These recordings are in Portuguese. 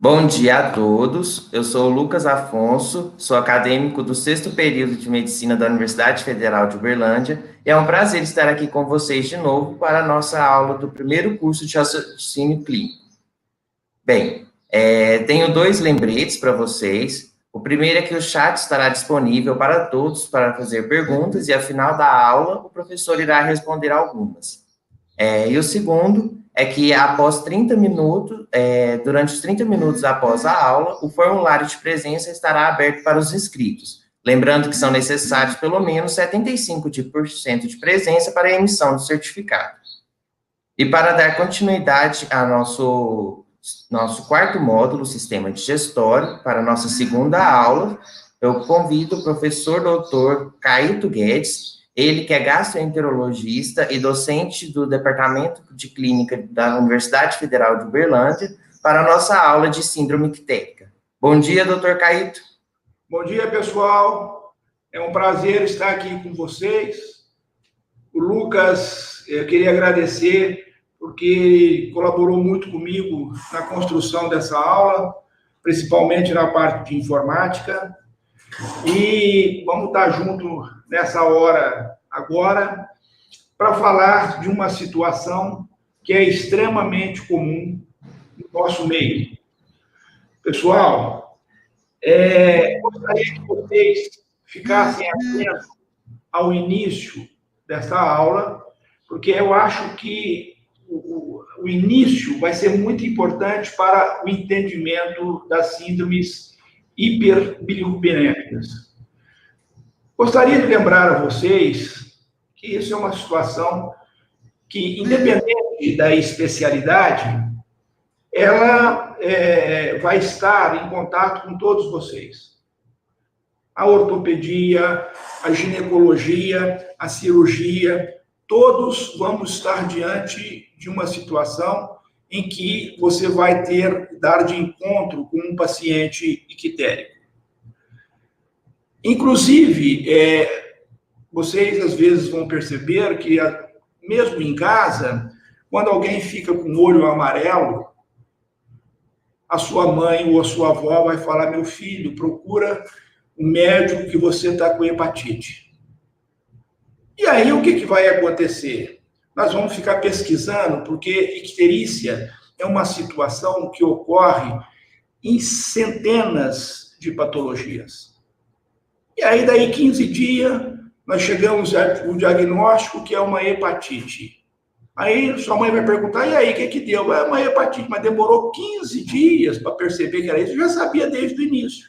Bom dia a todos. Eu sou o Lucas Afonso, sou acadêmico do sexto período de Medicina da Universidade Federal de Uberlândia e é um prazer estar aqui com vocês de novo para a nossa aula do primeiro curso de raciocínio clínico. Bem, tenho dois lembretes para vocês. O primeiro é que o chat estará disponível para todos para fazer perguntas e, ao final da aula, o professor irá responder algumas. E o segundo é que após 30 minutos, durante os 30 minutos após a aula, o formulário de presença estará aberto para os inscritos. Lembrando que são necessários pelo menos 75% de presença para a emissão do certificado. E para dar continuidade ao nosso quarto módulo, Sistema Digestório, para a nossa segunda aula, eu convido o professor doutor Caíto Guedes, ele que é gastroenterologista e docente do Departamento de Clínica da Universidade Federal de Uberlândia, para a nossa aula de síndrome ictérica. Bom dia, doutor Caíto. Bom dia, pessoal. É um prazer estar aqui com vocês. O Lucas, eu queria agradecer, porque colaborou muito comigo na construção dessa aula, principalmente na parte de informática. E vamos estar junto nessa hora agora para falar de uma situação que é extremamente comum no nosso meio. Pessoal, gostaria que vocês ficassem atentos ao início dessa aula, porque eu acho que o início vai ser muito importante para o entendimento das síndromes hiperbilirrubinémicas. Gostaria de lembrar a vocês que isso é uma situação que, independente da especialidade, ela vai estar em contato com todos vocês. A ortopedia, a ginecologia, a cirurgia, todos vamos estar diante de uma situação em que você vai dar de encontro com um paciente ictérico. Inclusive, vocês às vezes vão perceber que, mesmo em casa, quando alguém fica com o olho amarelo, a sua mãe ou a sua avó vai falar: meu filho, procura um médico que você está com hepatite. E aí, o que vai acontecer? Nós vamos ficar pesquisando, porque icterícia é uma situação que ocorre em centenas de patologias. E aí, daí 15 dias, nós chegamos ao diagnóstico que é uma hepatite. Aí, sua mãe vai perguntar: e aí, o que deu? É uma hepatite, mas demorou 15 dias para perceber que era isso. Eu já sabia desde o início.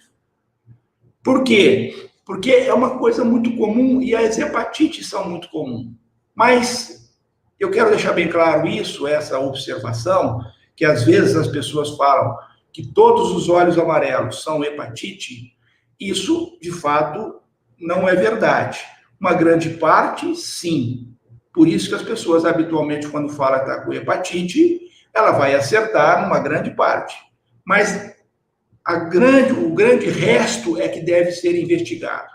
Por quê? Porque é uma coisa muito comum e as hepatites são muito comuns. Mas eu quero deixar bem claro essa observação, que às vezes as pessoas falam que todos os olhos amarelos são hepatite. Isso, de fato, não é verdade. Uma grande parte, sim. Por isso que as pessoas, habitualmente, quando falam que está com hepatite, ela vai acertar numa grande parte. Mas o grande resto é que deve ser investigado.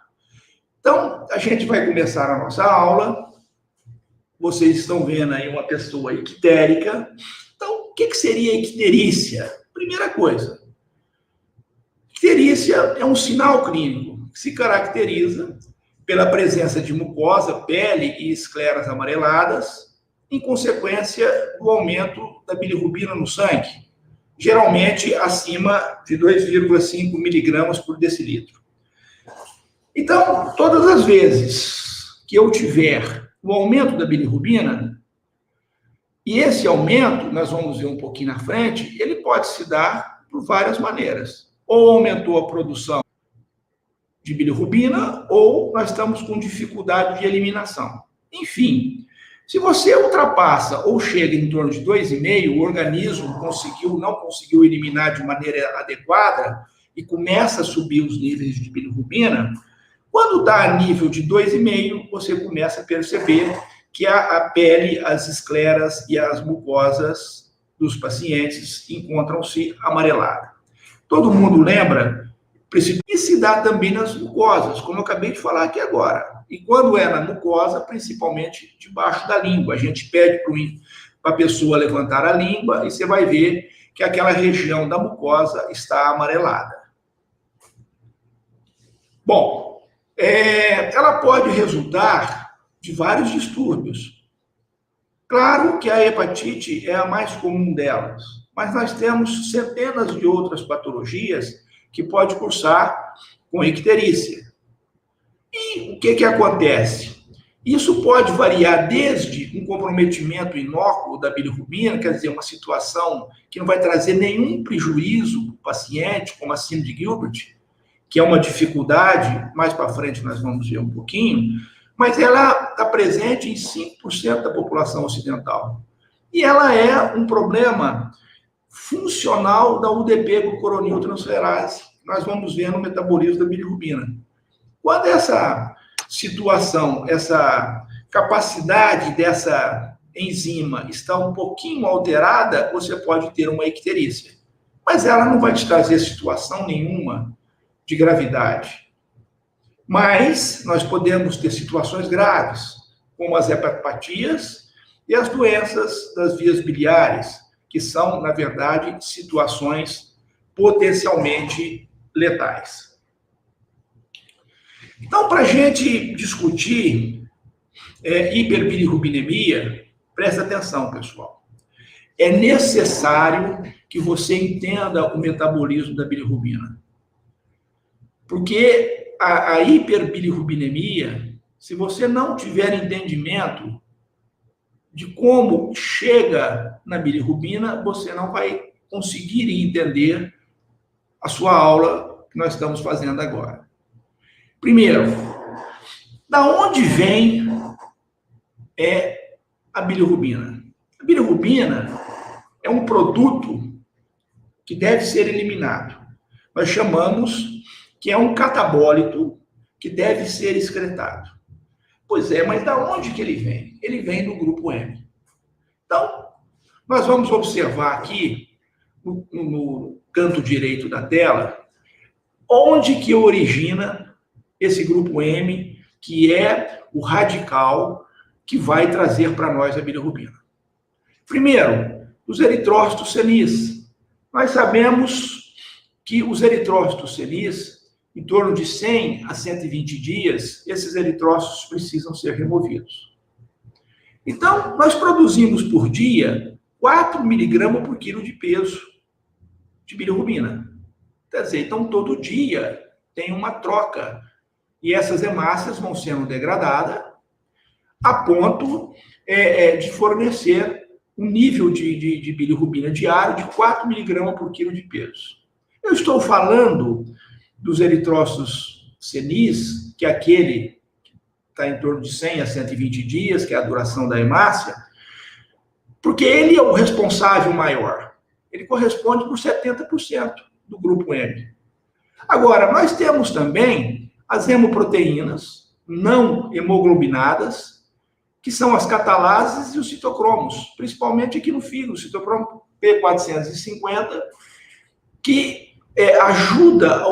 Então, a gente vai começar a nossa aula. Vocês estão vendo aí uma pessoa ictérica. Então, o que seria icterícia? Primeira coisa, icterícia é um sinal clínico que se caracteriza pela presença de mucosa, pele e escleras amareladas, em consequência do aumento da bilirrubina no sangue, geralmente acima de 2,5 miligramas por decilitro. Então, todas as vezes que eu tiver o aumento da bilirrubina, e esse aumento, nós vamos ver um pouquinho na frente, ele pode se dar por várias maneiras. Ou aumentou a produção de bilirrubina, ou nós estamos com dificuldade de eliminação. Enfim, se você ultrapassa ou chega em torno de 2,5, o organismo não conseguiu eliminar de maneira adequada e começa a subir os níveis de bilirrubina, quando está a nível de 2,5, você começa a perceber que a pele, as escleras e as mucosas dos pacientes encontram-se amareladas. Todo mundo lembra? E se dá também nas mucosas, como eu acabei de falar aqui agora. E quando é na mucosa, principalmente debaixo da língua. A gente pede para a pessoa levantar a língua e você vai ver que aquela região da mucosa está amarelada. Bom, ela pode resultar de vários distúrbios. Claro que a hepatite é a mais comum delas, mas nós temos centenas de outras patologias que pode cursar com icterícia. E o que acontece? Isso pode variar desde um comprometimento inócuo da bilirrubina, quer dizer, uma situação que não vai trazer nenhum prejuízo para o paciente, como a síndrome de Gilbert, que é uma dificuldade, mais para frente nós vamos ver um pouquinho, mas ela está presente em 5% da população ocidental. E ela é um problema funcional da UDP, glucuroniltransferase, que nós vamos ver no metabolismo da bilirrubina. Quando essa situação, essa capacidade dessa enzima está um pouquinho alterada, você pode ter uma icterícia. Mas ela não vai te trazer situação nenhuma de gravidade. Mas nós podemos ter situações graves, como as hepatopatias e as doenças das vias biliares, que são, na verdade, situações potencialmente letais. Então, para a gente discutir hiperbilirrubinemia, presta atenção, pessoal. É necessário que você entenda o metabolismo da bilirrubina. Porque a hiperbilirrubinemia, se você não tiver entendimento de como chega na bilirrubina, você não vai conseguir entender a sua aula que nós estamos fazendo agora. Primeiro, da onde vem a bilirrubina? A bilirrubina é um produto que deve ser eliminado. Nós chamamos que é um catabólito que deve ser excretado. Pois é, mas da onde que ele vem? Ele vem do grupo M. Então, nós vamos observar aqui, no canto direito da tela, onde que origina esse grupo M, que é o radical que vai trazer para nós a bilirrubina. Primeiro, os eritrócitos senis. Nós sabemos que os eritrócitos senis, em torno de 100 a 120 dias, esses eritrócitos precisam ser removidos. Então, nós produzimos por dia 4 miligramas por quilo de peso de bilirrubina. Quer dizer, então todo dia tem uma troca. E essas hemácias vão sendo degradadas a ponto de fornecer um nível de bilirrubina diário de 4 miligramas por quilo de peso. Eu estou falando dos eritrócitos senis, que é aquele que está em torno de 100 a 120 dias, que é a duração da hemácia, porque ele é o responsável maior. Ele corresponde por 70% do grupo M. Agora, nós temos também as hemoproteínas não hemoglobinadas, que são as catalases e os citocromos, principalmente aqui no fígado, o citocromo P450, que ajuda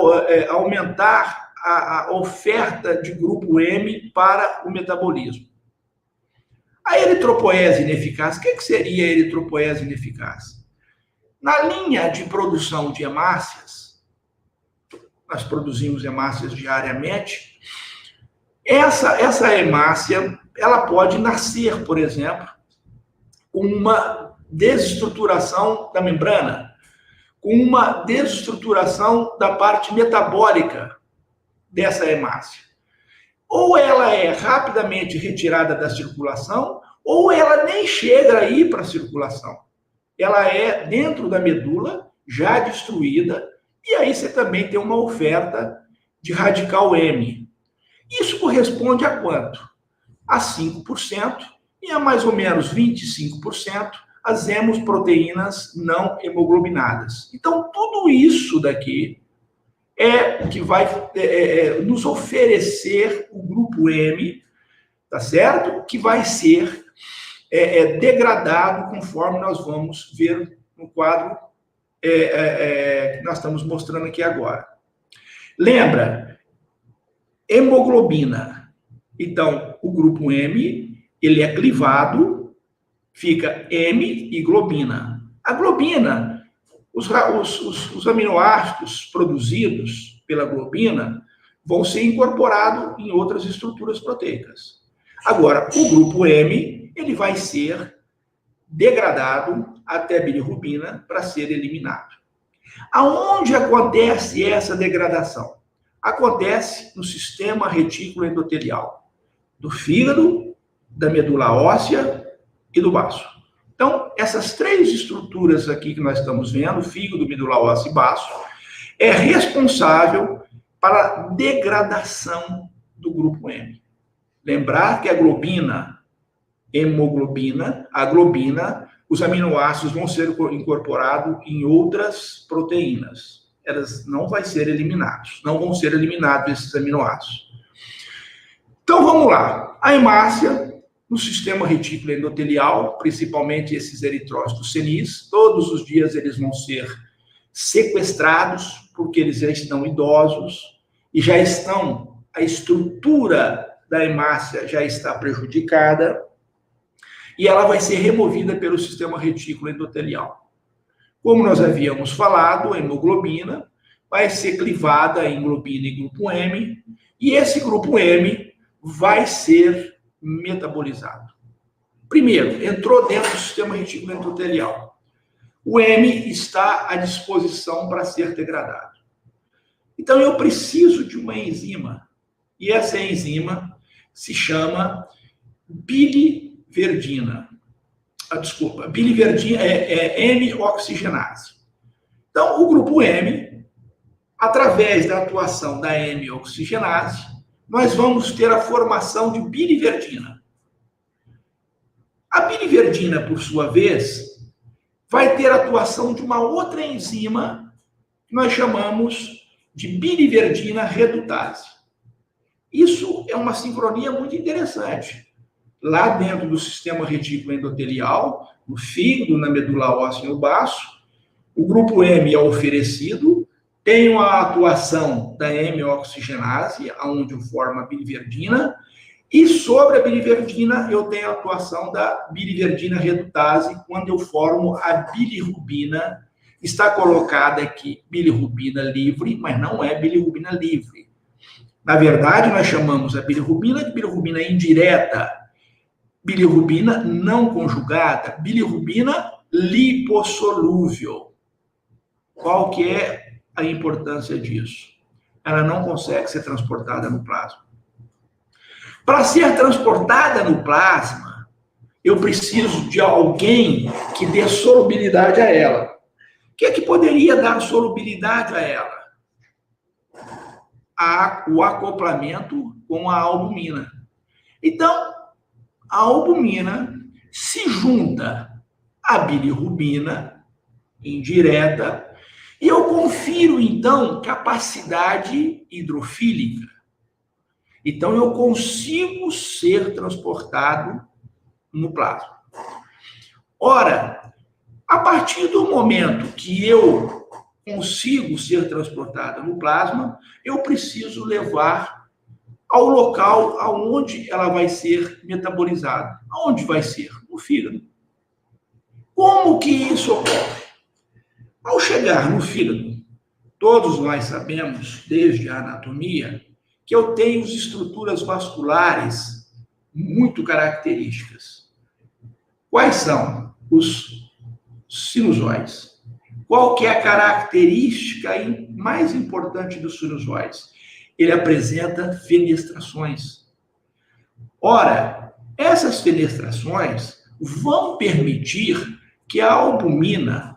a aumentar a oferta de grupo M para o metabolismo. A eritropoese ineficaz, o que seria a eritropoese ineficaz? Na linha de produção de hemácias, nós produzimos hemácias diariamente, essa hemácia, ela pode nascer, por exemplo, com uma desestruturação da membrana, com uma desestruturação da parte metabólica dessa hemácia. Ou ela é rapidamente retirada da circulação, ou ela nem chega aí para a circulação. Ela é dentro da medula, já destruída, e aí você também tem uma oferta de radical M. Isso corresponde a quanto? A 5% e a mais ou menos 25% as hemoproteínas não hemoglobinadas. Então, tudo isso daqui é o que vai nos oferecer o grupo M, tá certo? Que vai ser degradado conforme nós vamos ver no quadro que nós estamos mostrando aqui agora. Lembra, hemoglobina. Então, o grupo M, ele é clivado, fica M e globina. A globina, os aminoácidos produzidos pela globina vão ser incorporados em outras estruturas proteicas. Agora, o grupo M, ele vai ser degradado até bilirrubina para ser eliminado. Aonde acontece essa degradação? Acontece no sistema retículo endotelial, do fígado, da medula óssea e do baço. Então, essas três estruturas aqui que nós estamos vendo, fígado, medula óssea e baço, é responsável para a degradação do grupo M. Lembrar que a globina, hemoglobina, a globina, os aminoácidos vão ser incorporados em outras proteínas. Elas não vão ser eliminados, não vão ser eliminados esses aminoácidos. Então, vamos lá. A hemácia, no sistema retículo endotelial, principalmente esses eritrócitos senis, todos os dias eles vão ser sequestrados, porque eles já estão idosos e já estão, a estrutura da hemácia já está prejudicada e ela vai ser removida pelo sistema retículo endotelial. Como nós havíamos falado, a hemoglobina vai ser clivada em globina e grupo M, e esse grupo M vai ser metabolizado. Primeiro, entrou dentro do sistema retículo endotelial. O M está à disposição para ser degradado. Então, eu preciso de uma enzima, e essa enzima se chama biliverdina. Biliverdina é M-oxigenase. Então, o grupo M, através da atuação da M-oxigenase, nós vamos ter a formação de biliverdina. A biliverdina, por sua vez, vai ter a atuação de uma outra enzima que nós chamamos de biliverdina redutase. Isso é uma sincronia muito interessante. Lá dentro do sistema retículo endotelial, no fígado, na medula óssea e no baço, o grupo M é oferecido, tem a atuação da M-oxigenase, onde forma a biliverdina, e sobre a biliverdina eu tenho a atuação da biliverdina redutase, quando eu formo a bilirrubina. Está colocada aqui bilirrubina livre, mas não é bilirrubina livre. Na verdade, nós chamamos a bilirrubina de bilirrubina indireta, bilirrubina não conjugada, bilirrubina lipossolúvel. Qual que é a importância disso? Ela não consegue ser transportada no plasma. Para ser transportada no plasma, eu preciso de alguém que dê solubilidade a ela. O que é que poderia dar solubilidade a ela? O acoplamento com a albumina. Então, a albumina se junta à bilirrubina indireta e eu confiro, então, capacidade hidrofílica. Então, eu consigo ser transportado no plasma. Ora, a partir do momento que eu consigo ser transportado no plasma, eu preciso levar ao local aonde ela vai ser metabolizada. Aonde vai ser? No fígado. Como que isso ocorre? Ao chegar no fígado, todos nós sabemos, desde a anatomia, que eu tenho estruturas vasculares muito características. Quais são? Os sinusóides. Qual que é a característica mais importante dos sinusóides? Ele apresenta fenestrações. Ora, essas fenestrações vão permitir que a albumina,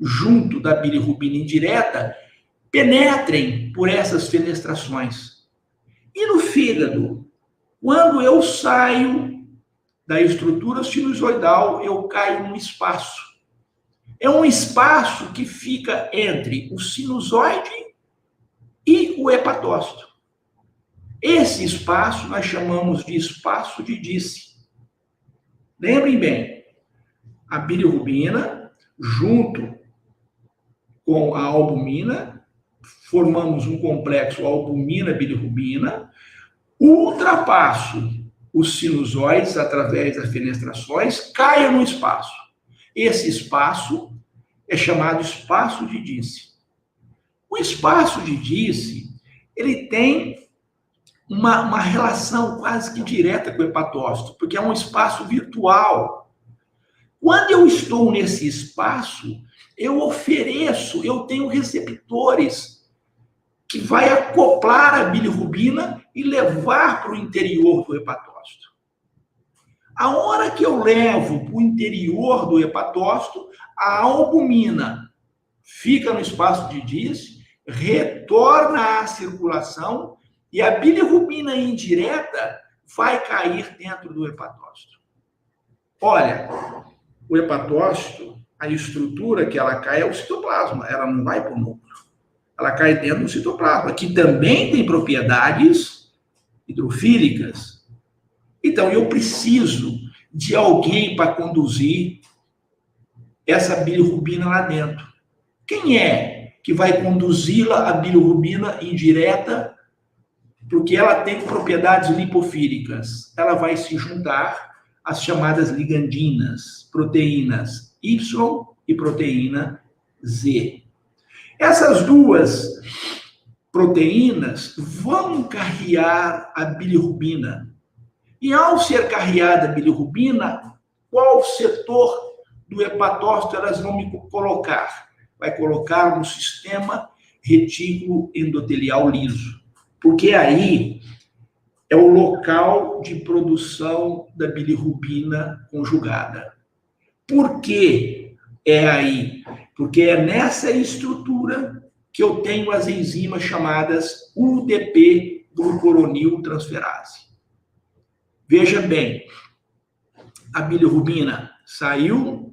junto da bilirrubina indireta, penetrem por essas fenestrações. E no fígado, quando eu saio da estrutura sinusoidal, eu caio num espaço. É um espaço que fica entre o sinusoide e o hepatócito. Esse espaço nós chamamos de espaço de Disse. Lembrem bem, a bilirrubina, junto com a albumina, formamos um complexo albumina-bilirrubina, ultrapasso os sinusoides através das fenestrações, caio no espaço. Esse espaço é chamado espaço de Disse. O espaço de Disse, ele tem uma relação quase que direta com o hepatócito, porque é um espaço virtual. Quando eu estou nesse espaço, eu tenho receptores que vai acoplar a bilirrubina e levar para o interior do hepatócito. A hora que eu levo para o interior do hepatócito, a albumina fica no espaço de Disse, retorna à circulação e a bilirrubina indireta vai cair dentro do hepatócito. Olha, o hepatócito, a estrutura que ela cai é o citoplasma, ela não vai para o núcleo. Ela cai dentro do citoplasma, que também tem propriedades hidrofílicas. Então, eu preciso de alguém para conduzir essa bilirrubina lá dentro. Quem é que vai conduzi-la, a bilirrubina indireta, porque ela tem propriedades lipofílicas? Ela vai se juntar às chamadas ligandinas, proteínas Y e proteína Z. Essas duas proteínas vão carrear a bilirrubina. E ao ser carreada a bilirrubina, qual setor do hepatócito elas vão me colocar? Vai colocar no sistema retículo endotelial liso. Porque aí é o local de produção da bilirrubina conjugada. Por que é aí? Porque é nessa estrutura que eu tenho as enzimas chamadas UDP-glucuroniltransferase. Veja bem, a bilirrubina saiu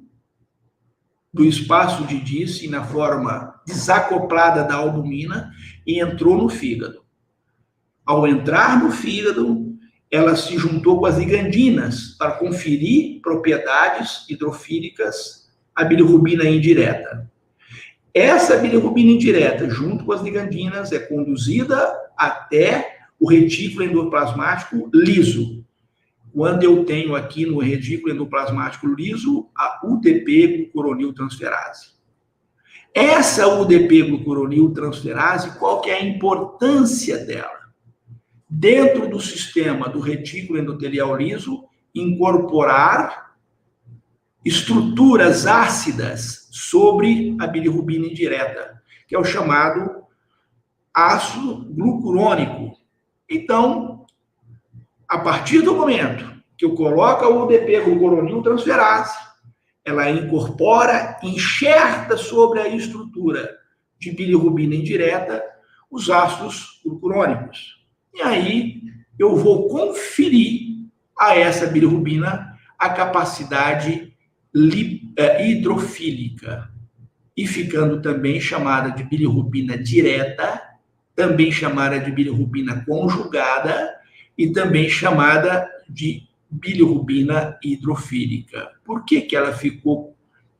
do espaço de Disse na forma desacoplada da albumina e entrou no fígado. Ao entrar no fígado, ela se juntou com as ligandinas para conferir propriedades hidrofílicas à bilirrubina indireta. Essa bilirrubina indireta, junto com as ligandinas, é conduzida até o retículo endoplasmático liso. Quando eu tenho aqui no retículo endoplasmático liso a UDP-glucuroniltransferase. Essa UDP-glucuroniltransferase, qual que é a importância dela? Dentro do sistema do retículo endotelial liso, incorporar estruturas ácidas sobre a bilirrubina indireta, que é o chamado ácido glucurônico. Então, a partir do momento que eu coloco a UDP-glucuroniltransferase, ela incorpora, enxerta sobre a estrutura de bilirrubina indireta os ácidos glucurônicos. E aí eu vou conferir a essa bilirrubina a capacidade hidrofílica, e ficando também chamada de bilirrubina direta, também chamada de bilirrubina conjugada e também chamada de bilirrubina hidrofílica. Por que que ela ficou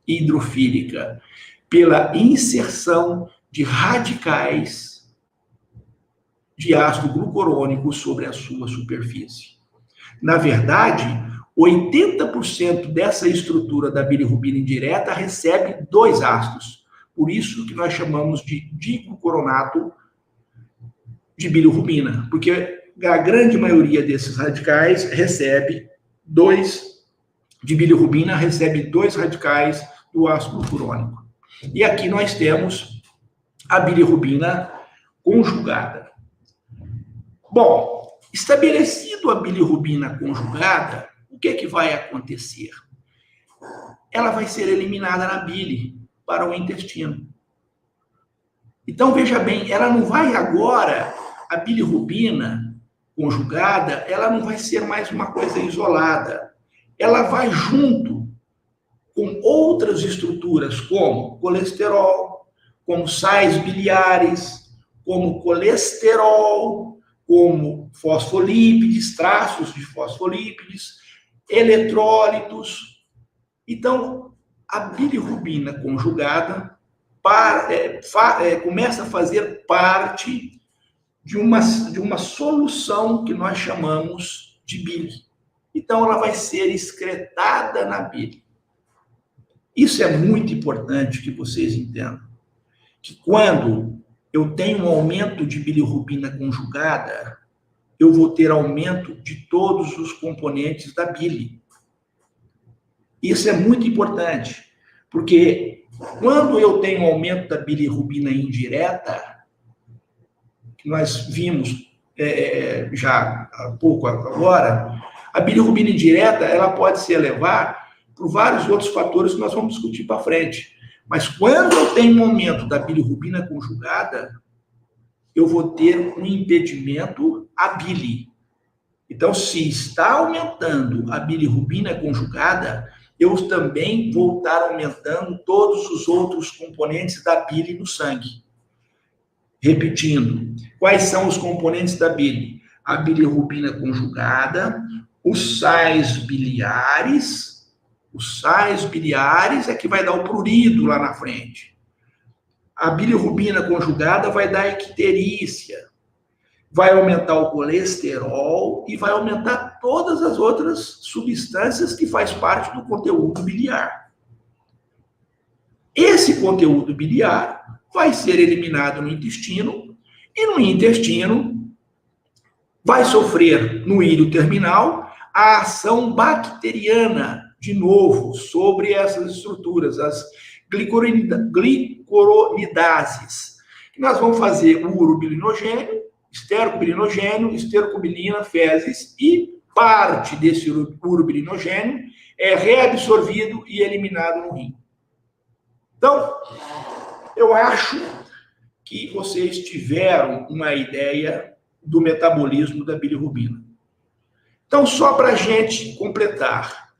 hidrofílica? Pela inserção de radicais de ácido glucurônico sobre a sua superfície. Na verdade, 80% dessa estrutura da bilirrubina indireta recebe dois ácidos. Por isso que nós chamamos de diglucoronato de bilirrubina, porque a grande maioria desses radicais recebe dois de bilirrubina, recebe dois radicais do ácido glucurônico. E aqui nós temos a bilirrubina conjugada. Bom, estabelecido a bilirrubina conjugada, o que é que vai acontecer? Ela vai ser eliminada na bile para o intestino. Então, veja bem, ela não vai agora, a bilirrubina conjugada, ela não vai ser mais uma coisa isolada. Ela vai junto com outras estruturas, como colesterol, como sais biliares, como colesterol, como fosfolípides, traços de fosfolípides, eletrólitos. Então, a bilirrubina conjugada começa a fazer parte de uma solução que nós chamamos de bile. Então, ela vai ser excretada na bile. Isso é muito importante que vocês entendam. Que quando eu tenho um aumento de bilirrubina conjugada, eu vou ter aumento de todos os componentes da bile. Isso é muito importante, porque quando eu tenho um aumento da bilirrubina indireta, que nós vimos já há pouco agora, a bilirrubina indireta ela pode se elevar por vários outros fatores que nós vamos discutir para frente. Mas quando eu tenho um aumento da bilirrubina conjugada, eu vou ter um impedimento à bile. Então, se está aumentando a bilirrubina conjugada, eu também vou estar aumentando todos os outros componentes da bile no sangue. Repetindo, quais são os componentes da bile? A bilirrubina conjugada, os sais biliares é que vai dar o prurido lá na frente. A bilirrubina conjugada vai dar icterícia, vai aumentar o colesterol e vai aumentar todas as outras substâncias que faz parte do conteúdo biliar. Esse conteúdo biliar vai ser eliminado no intestino e no intestino vai sofrer no íleo terminal a ação bacteriana, de novo, sobre essas estruturas, as glicoronidases. Nós vamos fazer o urobilinogênio, estercobilinogênio, estercobilina, fezes, e parte desse urobilinogênio é reabsorvido e eliminado no rim. Então, eu acho que vocês tiveram uma ideia do metabolismo da bilirrubina. Então, só para a gente completar,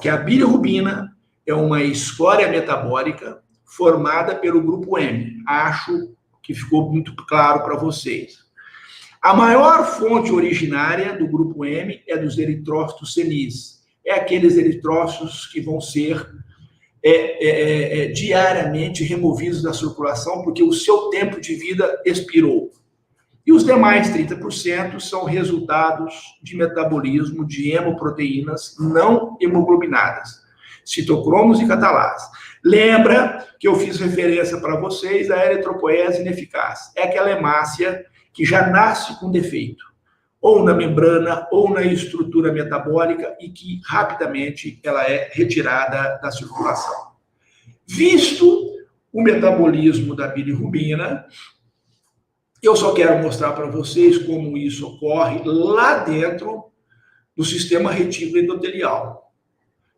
que a bilirrubina é uma escória metabólica formada pelo grupo M. Acho que ficou muito claro para vocês. A maior fonte originária do grupo M é dos eritrócitos senis. É aqueles eritrócitos que vão ser diariamente removidos da circulação porque o seu tempo de vida expirou. E os demais 30% são resultados de metabolismo de hemoproteínas não hemoglobinadas, citocromos e catalase. Lembra que eu fiz referência para vocês da eritropoese ineficaz. É aquela hemácia que já nasce com defeito, ou na membrana, ou na estrutura metabólica, e que rapidamente ela é retirada da circulação. Visto o metabolismo da bilirrubina, eu só quero mostrar para vocês como isso ocorre lá dentro do sistema retículo endotelial.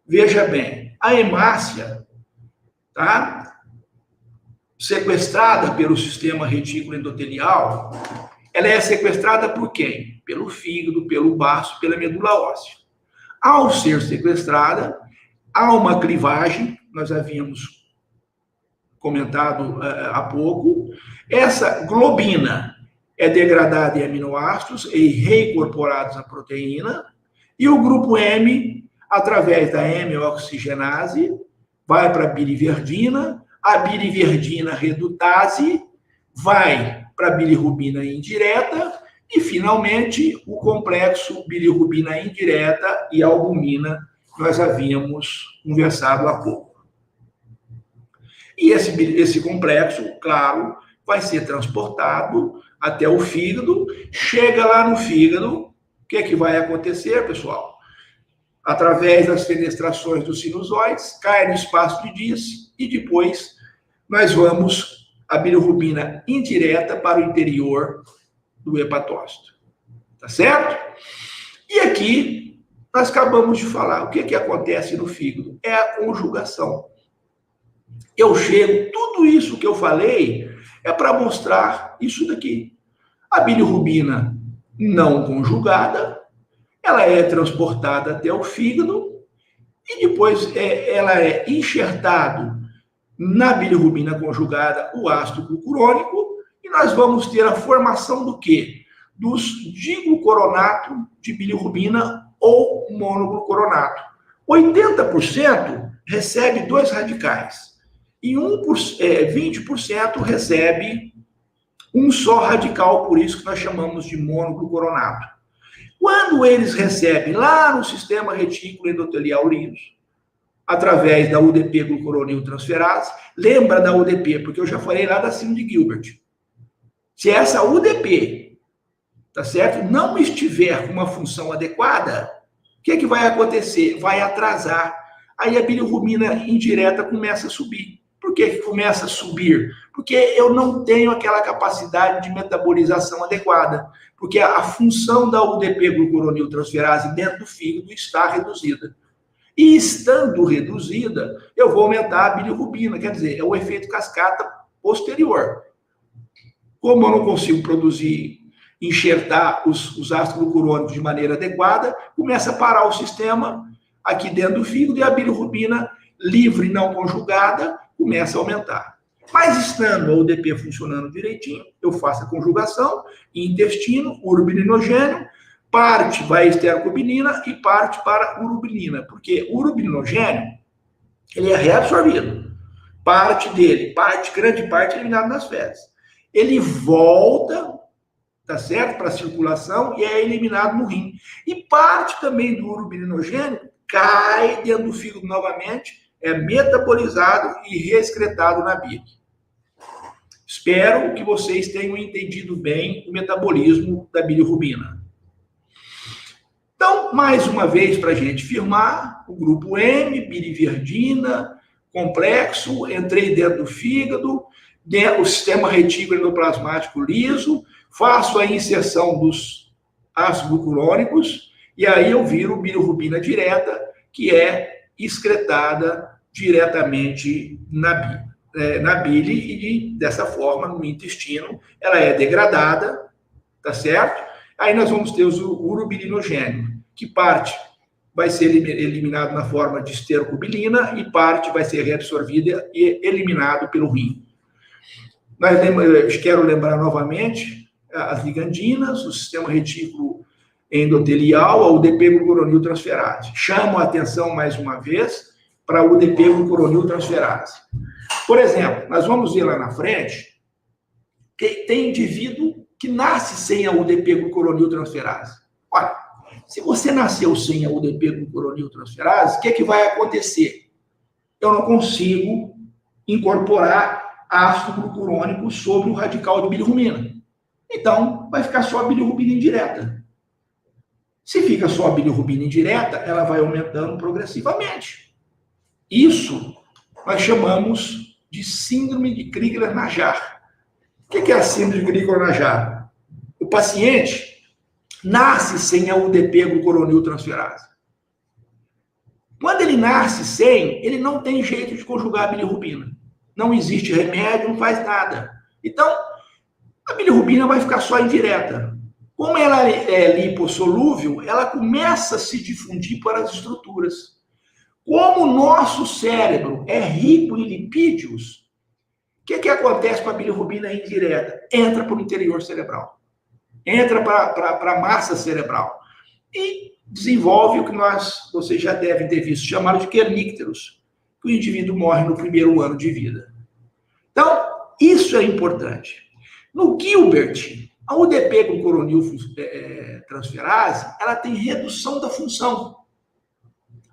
Veja bem, a hemácia, tá? Sequestrada pelo sistema retículo endotelial, ela é sequestrada por quem? Pelo fígado, pelo baço, pela medula óssea. Ao ser sequestrada, há uma clivagem, nós havíamos comentado há pouco. Essa globina é degradada em aminoácidos e reincorporados à proteína, e o grupo M, através da M-oxigenase, vai para a biliverdina, a biliverdina redutase vai para a bilirrubina indireta, e, finalmente, o complexo bilirrubina indireta e albumina, nós havíamos conversado há pouco. E esse complexo, claro, vai ser transportado até o fígado, chega lá no fígado, o que é que vai acontecer, pessoal? Através das fenestrações dos sinusoides, cai no espaço de Disse, e depois nós vamos a bilirrubina indireta para o interior do hepatócito. Tá certo? E aqui, nós acabamos de falar, o que é que acontece no fígado? É a conjugação. Eu chego, tudo isso que eu falei é para mostrar isso daqui. A bilirrubina não conjugada, ela é transportada até o fígado e depois ela é enxertado na bilirrubina conjugada o ácido glucurônico e nós vamos ter a formação do quê? Dos diglucoronato de bilirrubina ou monoglucoronato. 80% recebe 2 radicais. E 20% recebe um só radical, por isso que nós chamamos de através da UDP-glucuroniltransferase. Lembra da UDP, porque eu já falei lá da síndrome de Gilbert. Se essa UDP, tá certo, não estiver com uma função adequada, o que vai acontecer? Vai atrasar. Aí a bilirrubina indireta começa a subir. Por que começa a subir? Porque eu não tenho aquela capacidade de metabolização adequada. Porque a função da UDP-glucuroniltransferase dentro do fígado está reduzida. E estando reduzida, eu vou aumentar a bilirrubina. Quer dizer, é o efeito cascata posterior. Como eu não consigo produzir, enxertar os ácidos glucurônicos de maneira adequada, começa a parar o sistema aqui dentro do fígado e a bilirrubina livre, não conjugada, começa a aumentar. Mas estando a UDP funcionando direitinho, eu faço a conjugação, intestino, urobilinogênio, parte vai a esterocobilina e parte para urobilina, porque o urobilinogênio, ele é reabsorvido. Parte dele, grande parte é eliminado nas fezes. Ele volta, tá certo, para a circulação e é eliminado no rim. E parte também do urobilinogênio cai dentro do fígado novamente, é metabolizado e reexcretado na bile. Espero que vocês tenham entendido bem o metabolismo da bilirrubina. Então, mais uma vez, para a gente firmar, o grupo M, biliverdina, complexo, entrei dentro do fígado, o sistema retículo endoplasmático liso, faço a inserção dos ácidos glucurônicos, e aí eu viro bilirrubina direta, que é excretada diretamente na bile e dessa forma, no intestino, ela é degradada, tá certo? Aí nós vamos ter o urobilinogênio, que parte vai ser eliminado na forma de esterocobilina e parte vai ser reabsorvida e eliminado pelo rim. Quero lembrar novamente as ligandinas, o sistema retículo endotelial, a UDP-glucuroniltransferase. Chamo a atenção mais uma vez para a UDP-glucuroniltransferase. Por exemplo, nós vamos ver lá na frente que tem indivíduo que nasce sem a UDP-glucuroniltransferase. Olha, se você nasceu sem a UDP-glucuroniltransferase, o que vai acontecer? Eu não consigo incorporar ácido glucurônico sobre o radical de bilirrubina. Então, vai ficar só a bilirrubina indireta. Se fica só a bilirrubina indireta, ela vai aumentando progressivamente. Isso nós chamamos de síndrome de Crigler-Najjar. O que é a síndrome de Crigler-Najjar? O paciente nasce sem a UDP-glucuroniltransferase. Quando ele nasce sem, ele não tem jeito de conjugar a bilirrubina. Não existe remédio, não faz nada. Então, a bilirrubina vai ficar só indireta. Como ela é lipossolúvel, ela começa a se difundir para as estruturas. Como o nosso cérebro é rico em lipídios, o que acontece com a bilirrubina indireta? Entra para o interior cerebral. Entra para a massa cerebral. E desenvolve o que vocês já devem ter visto, chamado de kernícteros, que o indivíduo morre no primeiro ano de vida. Então, isso é importante. No Gilbert, a UDP-glucuroniltransferase, ela tem redução da função.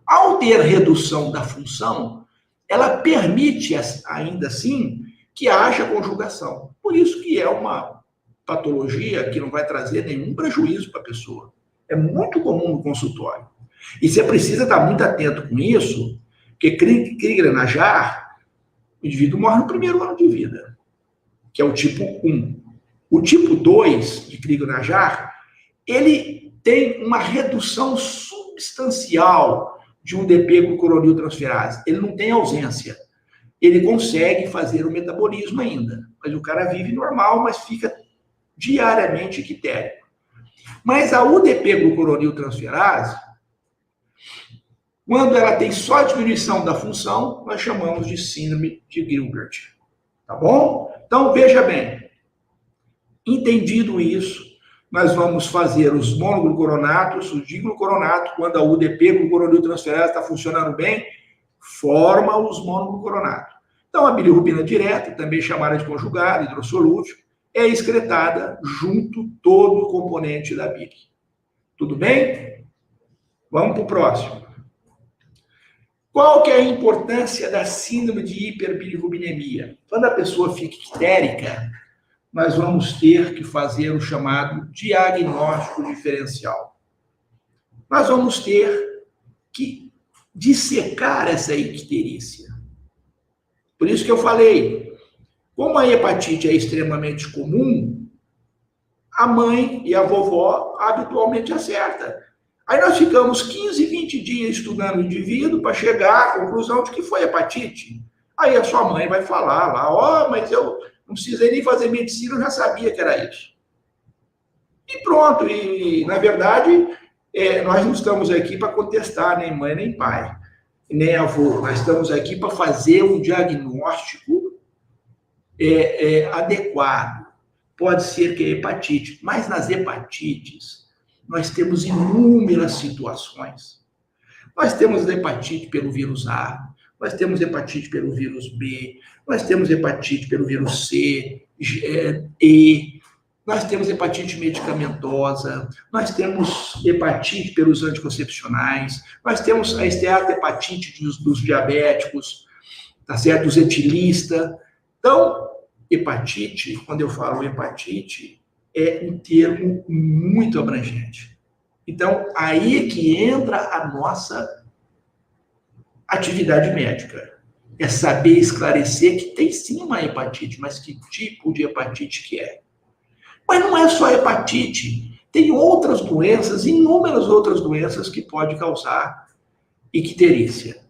Ao ter redução da função, ela permite, ainda assim, que haja conjugação. Por isso que é uma patologia que não vai trazer nenhum prejuízo para a pessoa. É muito comum no consultório. E você precisa estar muito atento com isso, porque Crigler-Najjar, o indivíduo morre no primeiro ano de vida, que é o tipo 1. O tipo 2 de Crigler-Najjar, ele tem uma redução substancial de UDP-glucuroniltransferase. Ele não tem ausência. Ele consegue fazer o metabolismo ainda. Mas o cara vive normal, mas fica diariamente ictérico. Mas a UDP-glucuroniltransferase, quando ela tem só diminuição da função, nós chamamos de síndrome de Gilbert. Tá bom? Então, veja bem. Entendido isso, nós vamos fazer os monoglucoronatos, o diglucoronato, quando a UDP-glucuroniltransferase está funcionando bem, forma os monoglucoronatos. Então, a bilirrubina direta, também chamada de conjugada, hidrossolúvel, é excretada junto todo o componente da bile. Tudo bem? Vamos para o próximo. Qual que é a importância da síndrome de hiperbilirrubinemia? Quando a pessoa fica ictérica, nós vamos ter que fazer o chamado diagnóstico diferencial. Nós vamos ter que dissecar essa icterícia. Por isso que eu falei, como a hepatite é extremamente comum, a mãe e a vovó habitualmente acertam. Aí nós ficamos 15, 20 dias estudando o indivíduo para chegar à conclusão de que foi hepatite. Aí a sua mãe vai falar lá, mas eu não precisei nem fazer medicina, eu já sabia que era isso. E pronto, e na verdade, nós não estamos aqui para contestar nem mãe nem pai, nem avô. Nós estamos aqui para fazer um diagnóstico adequado. Pode ser que é hepatite, mas nas hepatites nós temos inúmeras situações. Nós temos hepatite pelo vírus A, nós temos hepatite pelo vírus B, nós temos hepatite pelo vírus C, E, nós temos hepatite medicamentosa, nós temos hepatite pelos anticoncepcionais, nós temos a esteatohepatite dos diabéticos, tá certo? Dos etilistas. Então, hepatite, quando eu falo hepatite, é um termo muito abrangente. Então, aí é que entra a nossa atividade médica. É saber esclarecer que tem sim uma hepatite, mas que tipo de hepatite que é. Mas não é só hepatite. Tem outras doenças, inúmeras outras doenças que podem causar icterícia.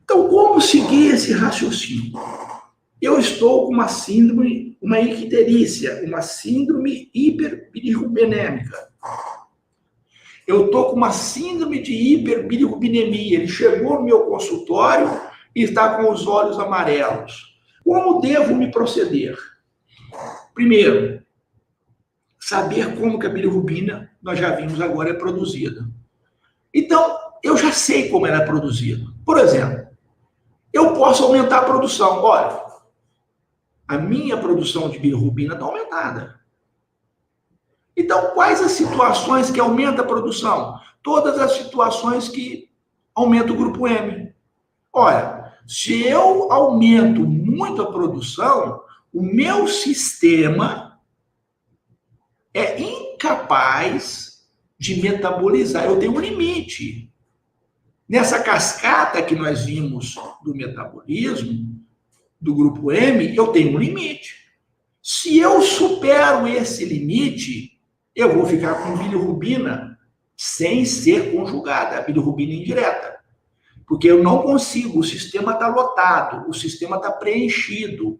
Então, como seguir esse raciocínio? Eu estou com uma síndrome, uma icterícia, uma síndrome hiperbilirrubinémica. Eu estou com uma síndrome de hiperbilirrubinemia. Ele chegou no meu consultório e está com os olhos amarelos. Como devo me proceder? Primeiro, saber como que a bilirrubina, nós já vimos agora, é produzida. Então, eu já sei como ela é produzida. Por exemplo, eu posso aumentar a produção. Olha, a minha produção de bilirrubina está aumentada. Então, quais as situações que aumenta a produção? Todas as situações que aumenta o grupo M. Olha, se eu aumento muito a produção, o meu sistema é incapaz de metabolizar. Eu tenho um limite. Nessa cascata que nós vimos do metabolismo, do grupo M, eu tenho um limite. Se eu supero esse limite, eu vou ficar com bilirrubina sem ser conjugada, a bilirrubina indireta. Porque eu não consigo, o sistema está lotado, o sistema está preenchido.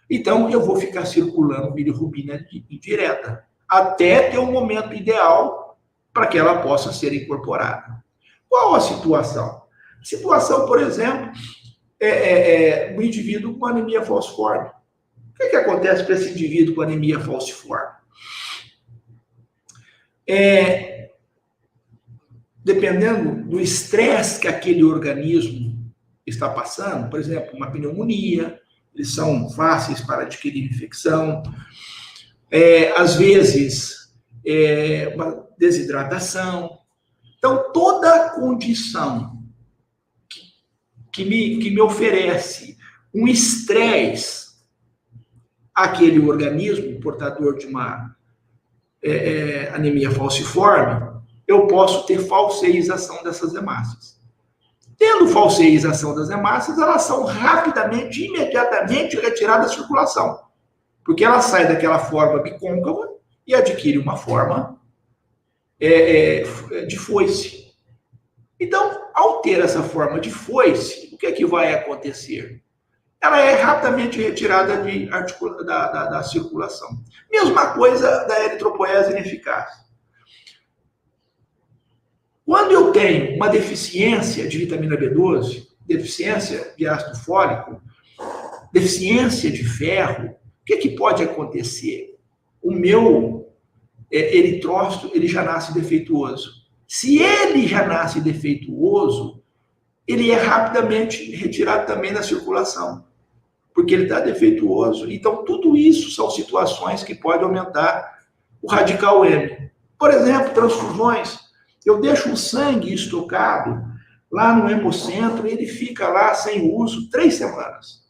Então, eu vou ficar circulando bilirrubina indireta, até ter um momento ideal para que ela possa ser incorporada. Qual a situação? Situação, por exemplo, do indivíduo com anemia falciforme. O que acontece para esse indivíduo com anemia falciforme? Dependendo do estresse que aquele organismo está passando, por exemplo, uma pneumonia, eles são fáceis para adquirir infecção, às vezes, uma desidratação. Então, toda condição que me oferece um estresse àquele organismo portador de uma anemia falciforme, eu posso ter falseização dessas hemácias. Tendo falseização das hemácias, elas são rapidamente, imediatamente retiradas da circulação, porque ela sai daquela forma bicôncava e adquire uma forma de foice. Então, ao ter essa forma de foice, o que é que vai acontecer? Ela é rapidamente retirada da circulação. Mesma coisa da eritropoese ineficaz. Quando eu tenho uma deficiência de vitamina B12, deficiência de ácido fólico, deficiência de ferro, o que é que pode acontecer? O meu eritrócito, ele já nasce defeituoso. Se ele já nasce defeituoso, ele é rapidamente retirado também da circulação, porque ele está defeituoso. Então, tudo isso são situações que podem aumentar o radical M. Por exemplo, transfusões. Eu deixo o sangue estocado lá no hemocentro, ele fica lá sem uso 3 semanas.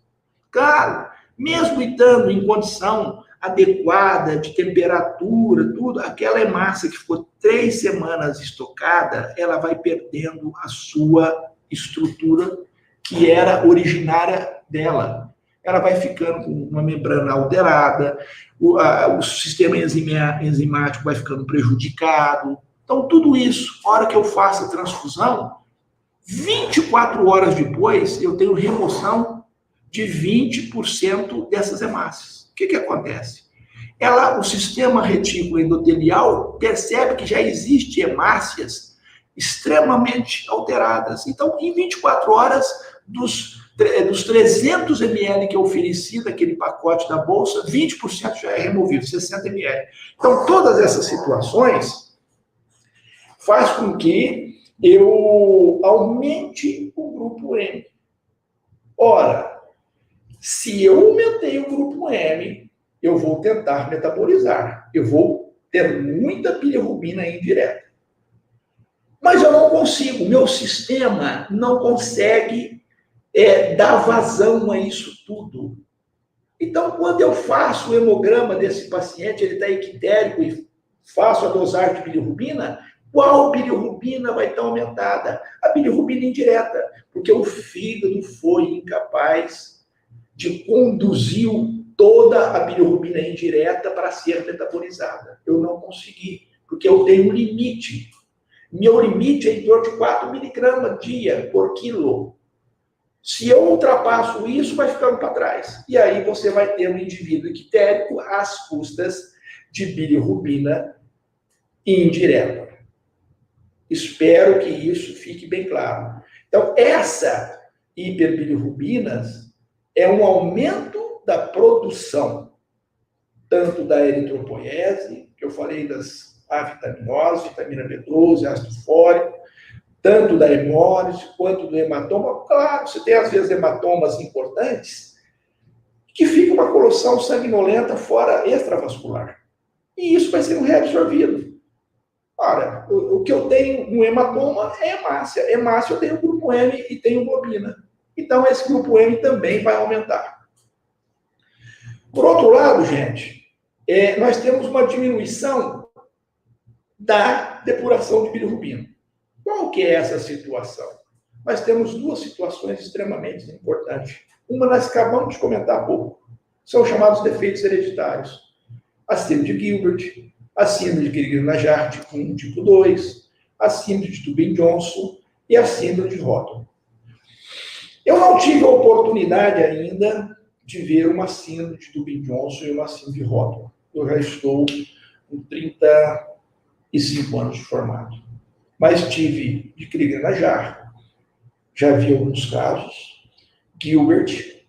Claro, mesmo estando em condição adequada de temperatura, tudo, aquela hemácia que ficou 3 semanas estocada, ela vai perdendo a sua estrutura que era originária dela. Ela vai ficando com uma membrana alterada, o sistema enzimático vai ficando prejudicado. Então, tudo isso, na hora que eu faço a transfusão, 24 horas depois, eu tenho remoção de 20% dessas hemácias. O que acontece? O sistema retículo endotelial percebe que já existe hemácias extremamente alteradas. Então, em 24 horas, dos 300 ml que eu ofereci daquele pacote da bolsa, 20% já é removido, 60 ml. Então, todas essas situações faz com que eu aumente o grupo M. Ora, se eu aumentei o grupo M, eu vou tentar metabolizar. Eu vou ter muita bilirrubina indireta. Mas eu não consigo, meu sistema não consegue dar vazão a isso tudo. Então, quando eu faço o hemograma desse paciente, ele está ictérico e faço a dosagem de bilirrubina, qual bilirrubina vai estar aumentada? A bilirrubina indireta, porque o fígado foi incapaz de conduzir toda a bilirrubina indireta para ser metabolizada. Eu não consegui, porque eu tenho um limite. Meu limite é em torno de 4 miligramas dia por quilo. Se eu ultrapasso isso, vai ficando para trás. E aí você vai ter um indivíduo ictérico às custas de bilirrubina indireta. Espero que isso fique bem claro. Então, essa hiperbilirrubinas é um aumento da produção, tanto da eritropoiese, que eu falei das avitaminose, vitamina B12, ácido fólico, tanto da hemólise quanto do hematoma. Claro, você tem às vezes hematomas importantes que fica uma colossal sanguinolenta fora extravascular. E isso vai sendo reabsorvido. Ora, o que eu tenho no hematoma é hemácia. Hemácia eu tenho grupo M e tenho globina. Então, esse grupo M também vai aumentar. Por outro lado, gente, nós temos uma diminuição da depuração de bilirrubina. Qual que é essa situação? Nós temos duas situações extremamente importantes. Uma nós acabamos de comentar há pouco. São chamados defeitos hereditários. A síndrome de Gilbert, a síndrome de Crigler-Najjar tipo 1, tipo 2, a síndrome de Tubin-Johnson e a síndrome de Rotor. Eu não tive a oportunidade ainda de ver uma síndrome de Tubin-Johnson e uma síndrome de Rotor. Eu já estou com 35 anos de formado. Mas tive de Crigler-Najjar, já vi alguns casos. Gilbert,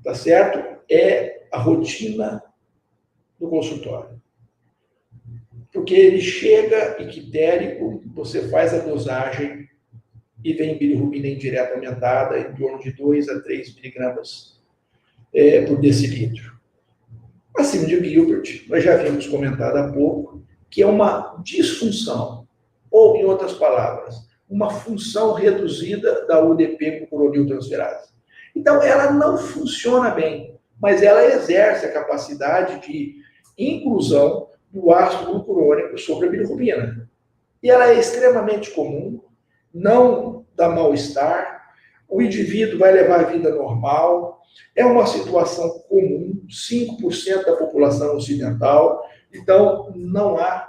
tá certo? É a rotina do consultório. Porque ele chega ictérico, você faz a dosagem e vem bilirrubina indireta aumentada em torno de 2 a 3 miligramas por decilitro. A síndrome de Gilbert, nós já havíamos comentado há pouco, que é uma disfunção, ou, em outras palavras, uma função reduzida da UDP por coroniltransferase. Então, ela não funciona bem, mas ela exerce a capacidade de inclusão do ácido glucurônico sobre a bilirrubina. E ela é extremamente comum, não dá mal-estar, o indivíduo vai levar a vida normal, é uma situação comum, 5% da população ocidental, então não há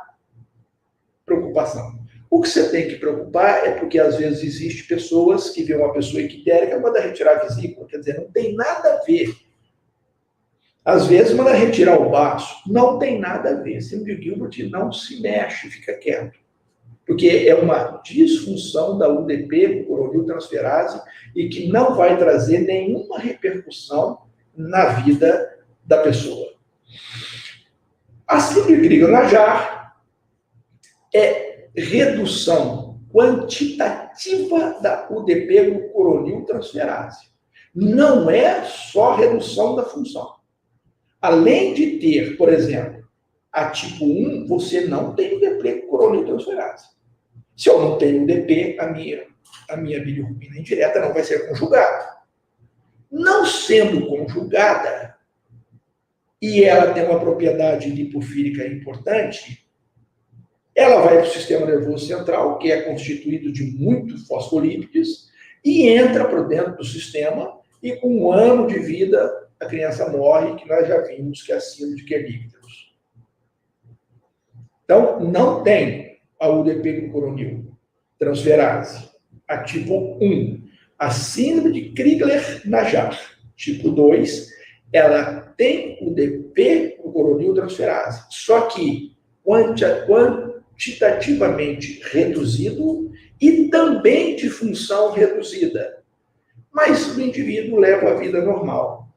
preocupação. O que você tem que preocupar é porque, às vezes, existe pessoas que vêem uma pessoa ictérica, manda retirar a vesícula, quer dizer, não tem nada a ver. Às vezes, manda retirar o baço, não tem nada a ver. Síndrome de Gilbert não se mexe, fica quieto. Porque é uma disfunção da UDP, coroniltransferase, e que não vai trazer nenhuma repercussão na vida da pessoa. A síndrome de Crigler-Najjar é redução quantitativa da UDP glucuroniltransferase. Não é só redução da função. Além de ter, por exemplo, a tipo 1, você não tem UDP glucuroniltransferase. Se eu não tenho UDP, a minha bilirrubina indireta não vai ser conjugada. Não sendo conjugada, e ela tem uma propriedade lipofílica importante, ela vai para o sistema nervoso central, que é constituído de muitos fosfolípides, e entra para dentro do sistema, e com 1 ano de vida, a criança morre, que nós já vimos que é a síndrome de Kernicterus. Então, não tem a UDP-glucuronil transferase. A tipo 1, a síndrome de Crigler-Najjar. Tipo 2, ela tem UDP-glucuronil transferase. Só que quantitativamente reduzido e também de função reduzida. Mas o indivíduo leva a vida normal.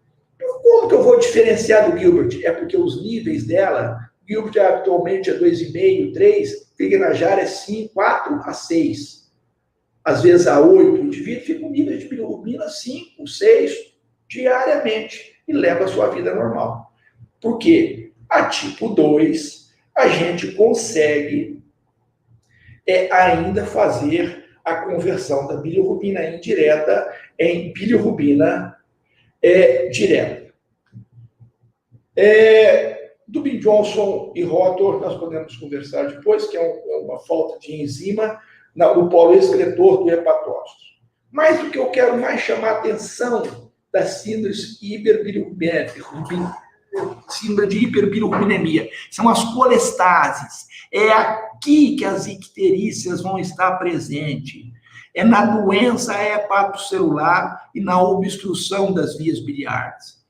Como que eu vou diferenciar do Gilbert? É porque os níveis dela, Gilbert atualmente é 2,5, 3, Crigler-Najjar é 5, 4 a 6. Às vezes a 8, o indivíduo fica com nível de bilirrubina 5, 6 diariamente e leva a sua vida normal. Por quê? A tipo 2, a gente consegue ainda fazer a conversão da bilirrubina indireta em bilirrubina direta. Dubin Johnson e Rotor, nós podemos conversar depois, que é uma falta de enzima no polo excretor do hepatócito. Mas o que eu quero mais chamar a atenção da síndrome de hiperbilirrubinemia são as colestases. É aqui que as icterícias vão estar presentes. É na doença hepatocelular e na obstrução das vias biliares.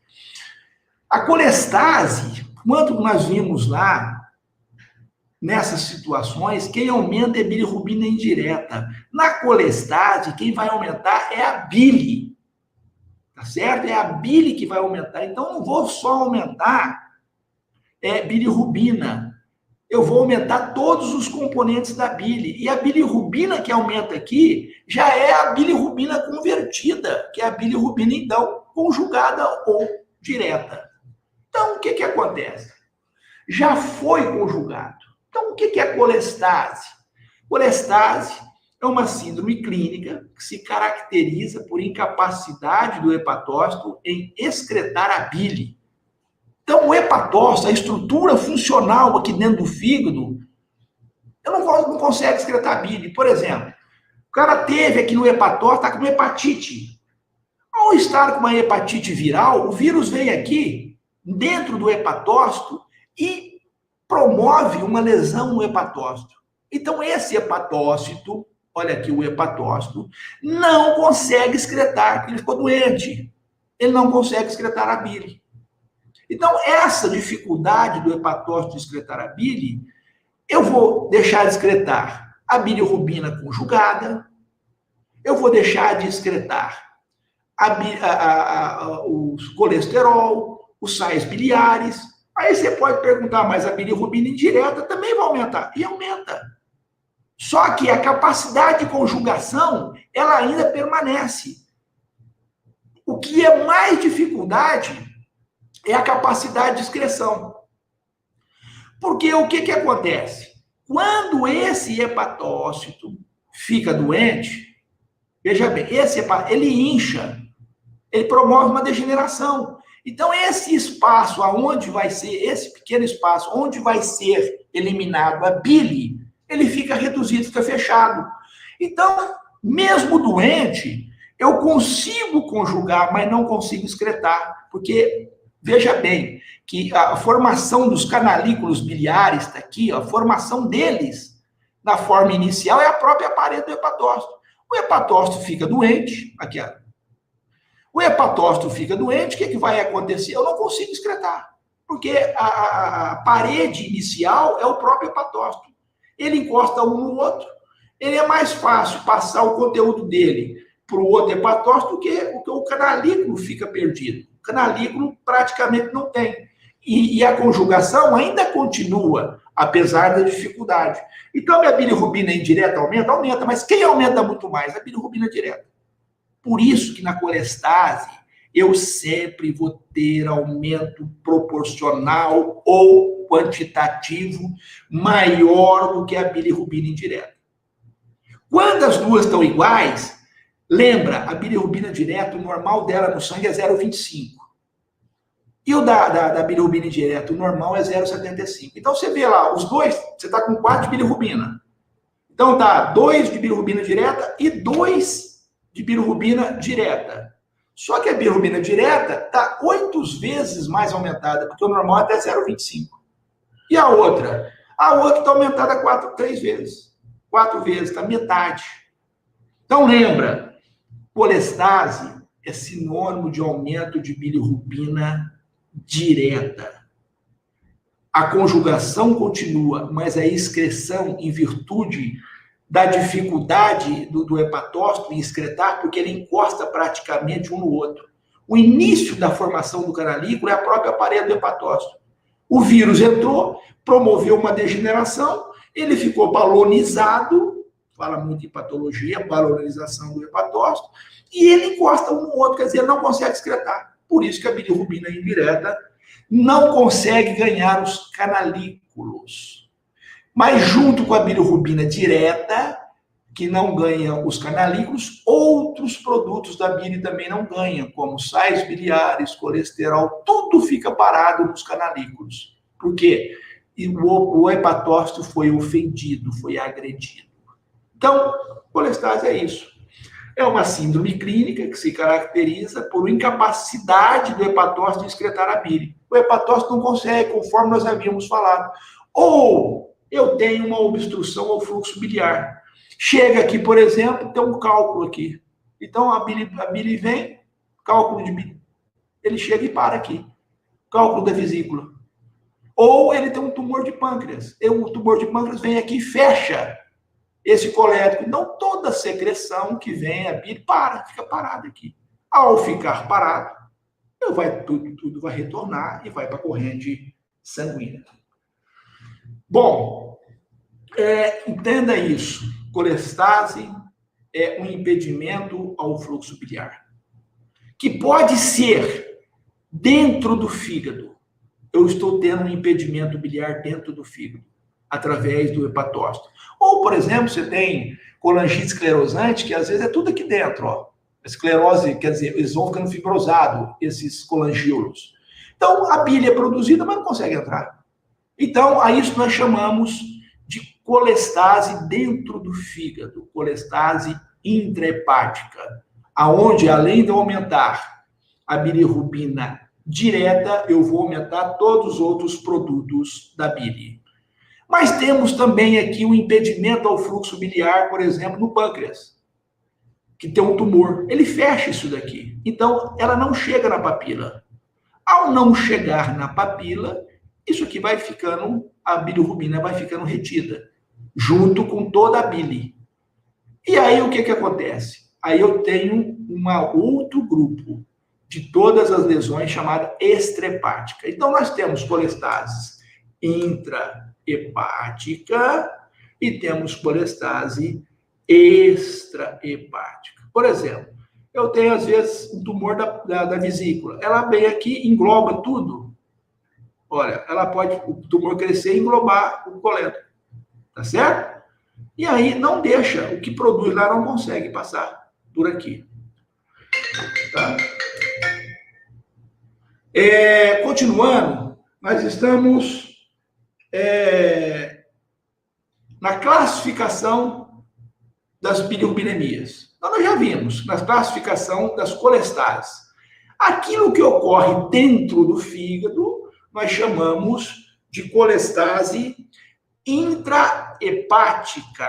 A colestase, quanto nós vimos lá, nessas situações, quem aumenta é bilirrubina indireta. Na colestase, quem vai aumentar é a bile. Tá certo? É a bile que vai aumentar. Então, não vou só aumentar bilirrubina. Eu vou aumentar todos os componentes da bile. E a bilirrubina que aumenta aqui já é a bilirrubina convertida, que é a bilirrubina, então, conjugada ou direta. Então, o que acontece? Já foi conjugado. Então, o que é a colestase? Colestase é uma síndrome clínica que se caracteriza por incapacidade do hepatócito em excretar a bile. Então, o hepatócito, a estrutura funcional aqui dentro do fígado, não consegue excretar a bile. Por exemplo, o cara teve aqui no hepatócito, está com uma hepatite. Ao estar com uma hepatite viral, o vírus vem aqui, dentro do hepatócito, e promove uma lesão no hepatócito. Então, esse hepatócito, olha aqui o hepatócito, não consegue excretar, porque ele ficou doente. Ele não consegue excretar a bile. Então, essa dificuldade do hepatócito de excretar a bile, eu vou deixar de excretar a bilirrubina conjugada, eu vou deixar de excretar o colesterol, os sais biliares. Aí você pode perguntar, mas a bilirrubina indireta também vai aumentar. E aumenta. Só que a capacidade de conjugação, ela ainda permanece. O que é mais dificuldade é a capacidade de excreção. Porque o que acontece? Quando esse hepatócito fica doente, veja bem, ele incha, ele promove uma degeneração. Então, esse espaço aonde vai ser, esse pequeno espaço, onde vai ser eliminado a bile, ele fica reduzido, fica fechado. Então, mesmo doente, eu consigo conjugar, mas não consigo excretar, porque, veja bem, que a formação dos canalículos biliares está aqui, a formação deles, na forma inicial, é a própria parede do hepatócito. O hepatócito fica doente, aqui, ó. O hepatócito fica doente, o que vai acontecer? Eu não consigo excretar, porque a parede inicial é o próprio hepatócito. Ele encosta um no outro, ele é mais fácil passar o conteúdo dele para o outro hepatócito do que o canalículo fica perdido. O canalículo praticamente não tem. E a conjugação ainda continua, apesar da dificuldade. Então, a minha bilirrubina indireta aumenta? Aumenta, mas quem aumenta muito mais? A bilirrubina direta. Por isso que na colestase eu sempre vou ter aumento proporcional ou quantitativo maior do que a bilirrubina indireta. Quando as duas estão iguais, lembra, a bilirrubina direta, o normal dela no sangue é 0,25. E o da bilirrubina indireta, o normal é 0,75. Então, você vê lá, os dois, você está com 4 de bilirrubina. Então, dá 2 de bilirrubina direta e 2 de bilirrubina direta. Só que a bilirrubina direta está 8 vezes mais aumentada, porque o normal é até 0,25. E a outra? A outra está aumentada 3 vezes. 4 vezes, está metade. Então, lembra, colestase é sinônimo de aumento de bilirrubina direta. A conjugação continua, mas a excreção, em virtude da dificuldade do hepatócito em excretar, porque ele encosta praticamente um no outro. O início da formação do canalículo é a própria parede do hepatócito. O vírus entrou, promoveu uma degeneração, ele ficou balonizado, fala muito em patologia, balonização do hepatócito, e ele encosta um no outro, quer dizer, ele não consegue excretar. Por isso que a bilirrubina indireta não consegue ganhar os canalículos. Mas junto com a bilirrubina direta, que não ganha os canalículos, outros produtos da bile também não ganham, como sais biliares, colesterol, tudo fica parado nos canalículos. Por quê? O hepatócito foi ofendido, foi agredido. Então, colestase é isso. É uma síndrome clínica que se caracteriza por incapacidade do hepatócito de excretar a bile. O hepatócito não consegue, conforme nós havíamos falado. Ou eu tenho uma obstrução ao fluxo biliar. Chega aqui, por exemplo, tem um cálculo aqui. Então, a bile vem, cálculo de bile. Ele chega e para aqui. Cálculo da vesícula. Ou ele tem um tumor de pâncreas. O tumor de pâncreas vem aqui e fecha esse colético. Não toda secreção que vem, a bile fica parada aqui. Ao ficar parado, tudo vai retornar e vai para a corrente sanguínea. Bom, entenda isso. Colestase é um impedimento ao fluxo biliar, que pode ser dentro do fígado. Eu estou tendo um impedimento biliar dentro do fígado, através do hepatócito. Ou, por exemplo, você tem colangite esclerosante, que às vezes é tudo aqui dentro, ó. Esclerose, quer dizer, eles vão ficando fibrosados, esses colangiolos. Então, a bile é produzida, mas não consegue entrar. Então, a isso nós chamamos de colestase dentro do fígado, colestase intrahepática, aonde, além de aumentar a bilirrubina direta, eu vou aumentar todos os outros produtos da bile. Mas temos também aqui um impedimento ao fluxo biliar, por exemplo, no pâncreas, que tem um tumor. Ele fecha isso daqui. Então, ela não chega na papila. Ao não chegar na papila, isso aqui vai ficando, a bilirrubina vai ficando retida, junto com toda a bile. E aí, o que acontece? Aí eu tenho um outro grupo de todas as lesões chamada extrahepática. Então, nós temos colestase intrahepática e temos colestase extrahepática. Por exemplo, eu tenho, às vezes, um tumor da vesícula. Ela vem aqui, engloba tudo. Olha, ela pode, o tumor crescer e englobar o colédoco. Tá certo? E aí, não deixa, o que produz lá não consegue passar por aqui. Tá? Continuando, nós estamos na classificação das bilirrubinemias. Então, nós já vimos, na classificação das colestases. Aquilo que ocorre dentro do fígado, nós chamamos de colestase intrahepática,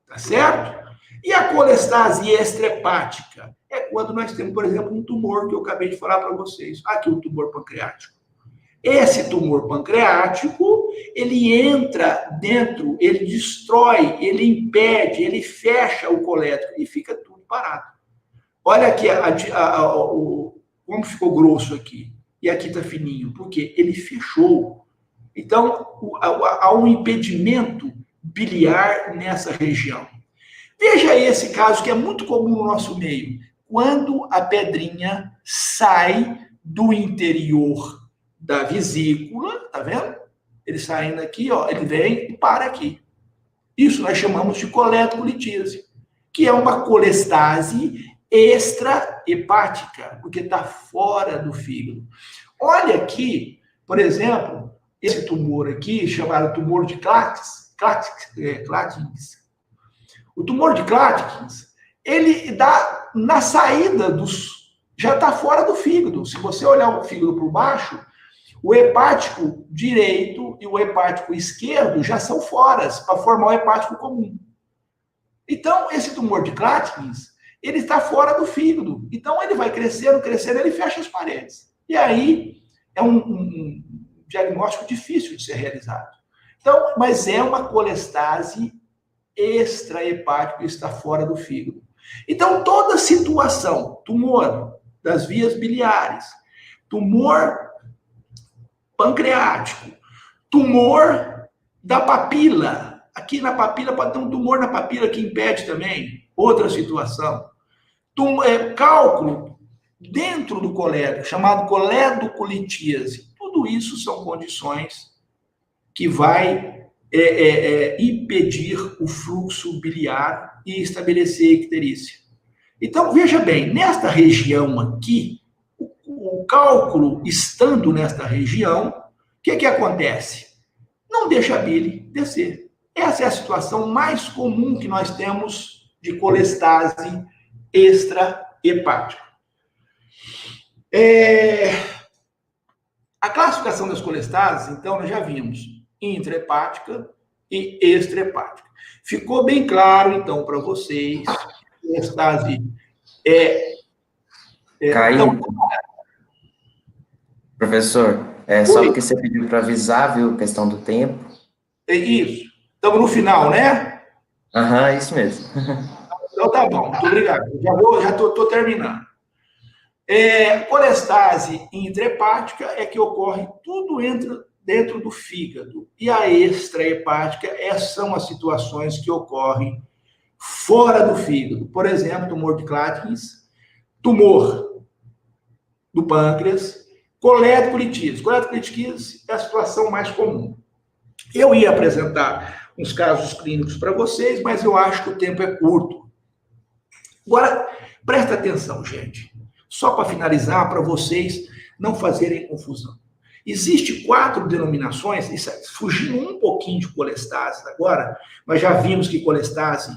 tá certo? E a colestase extrahepática é quando nós temos, por exemplo, um tumor que eu acabei de falar para vocês. Aqui o tumor pancreático. Esse tumor pancreático, ele entra dentro, ele destrói, ele impede, ele fecha o colético e fica tudo parado. Olha aqui como ficou grosso aqui. E aqui está fininho, porque ele fechou. Então, há um impedimento biliar nessa região. Veja esse caso que é muito comum no nosso meio. Quando a pedrinha sai do interior da vesícula, tá vendo? Ele saindo aqui, ó, ele vem e para aqui. Isso nós chamamos de coletocolitise. que é uma colestase extrahepática, porque está fora do fígado. Olha aqui, por exemplo, esse tumor aqui, chamado tumor de Klatskin. O tumor de Klatskin, ele dá na saída dos... já está fora do fígado. Se você olhar o fígado por baixo, o hepático direito e o hepático esquerdo já são fora, para formar o hepático comum. Então, esse tumor de Klatskin, ele está fora do fígado. Então, ele vai crescendo, crescendo, ele fecha as paredes. E aí, é um diagnóstico difícil de ser realizado. Então, mas é uma colestase extrahepática que está fora do fígado. Então, toda situação, tumor das vias biliares, tumor pancreático, tumor da papila. Aqui na papila pode ter um tumor na papila que impede também. Outra situação. Cálculo dentro do colédoco, chamado coledocolitíase. Tudo isso são condições que vai impedir o fluxo biliar e estabelecer icterícia. Então, veja bem, nesta região aqui, o cálculo estando nesta região, o que acontece? Não deixa a bile descer. Essa é a situação mais comum que nós temos de colestase extrahepática. A classificação das colestases, então, nós já vimos intrahepática e extrahepática. Ficou bem claro, então, para vocês, que colestase Caiu. Professor, só porque você pediu para avisar, viu, questão do tempo. É isso. Estamos no final, né? Aham, isso mesmo. Então tá bom, muito obrigado. Já estou terminando. Colestase intrahepática é que ocorre tudo dentro do fígado. E a extrahepática são as situações que ocorrem fora do fígado. Por exemplo, tumor de Klatskin, tumor do pâncreas, coledocolitíase. Coledocolitíase é a situação mais comum. Eu ia apresentar uns casos clínicos para vocês, mas eu acho que o tempo é curto. Agora, presta atenção, gente. Só para finalizar, para vocês não fazerem confusão. Existem 4 denominações, fugindo um pouquinho de colestase agora, mas já vimos que colestase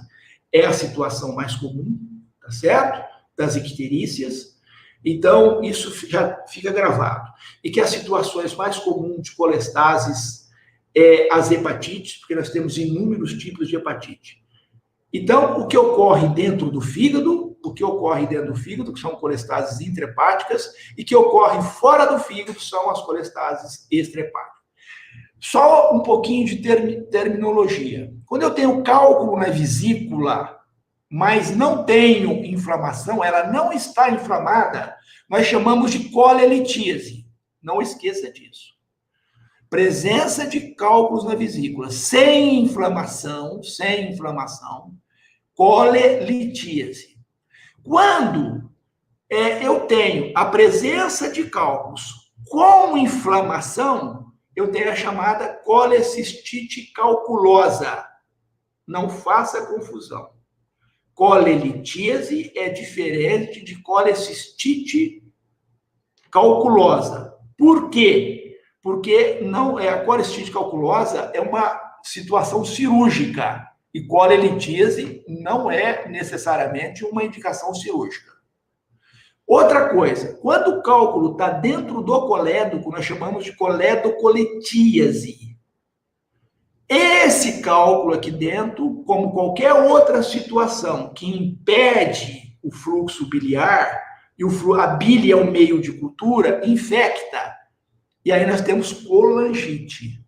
é a situação mais comum, tá certo? Das icterícias. Então, isso já fica gravado. E que as situações mais comuns de colestases as hepatites, porque nós temos inúmeros tipos de hepatite. Então, o que ocorre dentro do fígado, que são colestases intrahepáticas, e que ocorre fora do fígado são as colestases extrahepáticas. Só um pouquinho de terminologia. Quando eu tenho cálculo na vesícula, mas não tenho inflamação, ela não está inflamada, nós chamamos de colelitíase. Não esqueça disso. Presença de cálculos na vesícula sem inflamação, colelitíase. Quando eu tenho a presença de cálculos com inflamação, eu tenho a chamada colecistite calculosa. Não faça confusão. Colelitíase é diferente de colecistite calculosa. Por quê? Porque a colecistite calculosa é uma situação cirúrgica e colelitíase não é necessariamente uma indicação cirúrgica. Outra coisa, quando o cálculo está dentro do colédoco, nós chamamos de coledocolitíase. Esse cálculo aqui dentro, como qualquer outra situação que impede o fluxo biliar, e a bile é um meio de cultura, infecta. E aí nós temos colangite.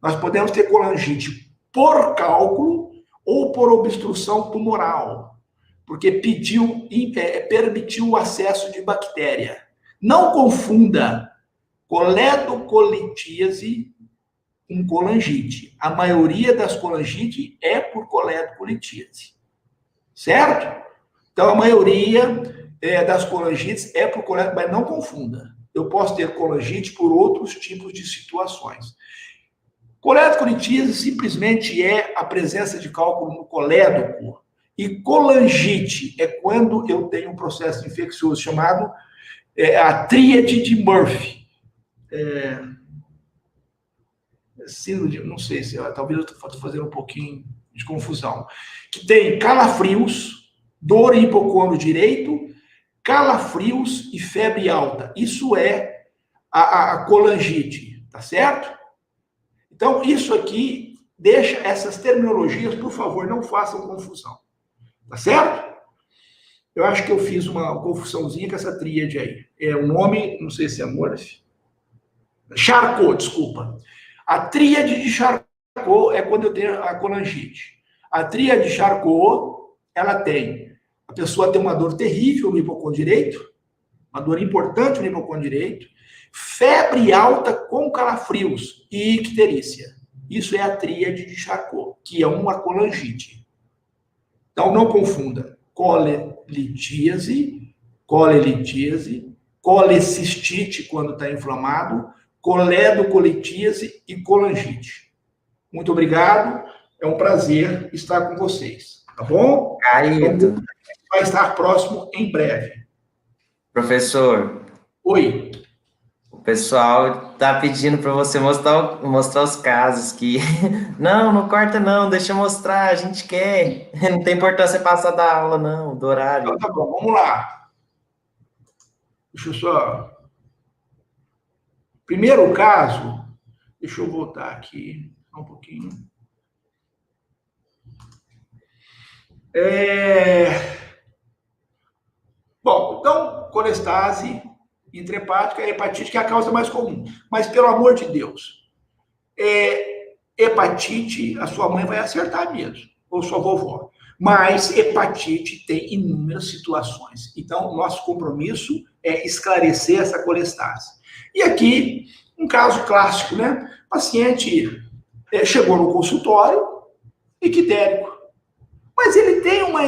Nós podemos ter colangite por cálculo ou por obstrução tumoral, porque permitiu o acesso de bactéria. Não confunda coledocolitíase com colangite. A maioria das colangites é por coledocolitíase. Certo? Então, a maioria das colangites é por coledocolitíase, mas não confunda. Eu posso ter colangite por outros tipos de situações. Coledocolitíase simplesmente é a presença de cálculo no colédoco E colangite é quando eu tenho um processo infeccioso chamado a tríade de Murphy. Não sei se, talvez eu estou fazendo um pouquinho de confusão. Que tem calafrios, dor em hipocôndrio direito, calafrios e febre alta. Isso é a colangite, tá certo? Então, isso aqui, deixa essas terminologias, por favor, não façam confusão. Tá certo? Eu acho que eu fiz uma confusãozinha com essa tríade aí. É o nome, não sei se é Murphy. Charcot, desculpa. A tríade de Charcot é quando eu tenho a colangite. A tríade de Charcot, ela tem, a pessoa tem uma dor terrível no hipocôndrio direito, uma dor importante no hipocôndrio direito, febre alta com calafrios e icterícia. Isso é a tríade de Charcot, que é uma colangite. Então, não confunda colelitíase, colecistite, quando está inflamado, coledocolitíase e colangite. Muito obrigado, é um prazer estar com vocês, tá bom? Caíto. Vai estar próximo em breve. Professor. Oi. O pessoal tá pedindo para você mostrar os casos que... Não corta não, deixa eu mostrar, a gente quer. Não tem importância passar da aula, não, do horário. Então, tá bom, vamos lá. Deixa eu só... Primeiro caso, deixa eu voltar aqui um pouquinho. Bom, então, colestase intrahepática, hepatite, que é a causa mais comum. Mas, pelo amor de Deus, hepatite, a sua mãe vai acertar mesmo, ou sua vovó. Mas hepatite tem inúmeras situações. Então, nosso compromisso é esclarecer essa colestase. E aqui, um caso clássico, né? O paciente chegou no consultório, ictérico. Mas ele tem uma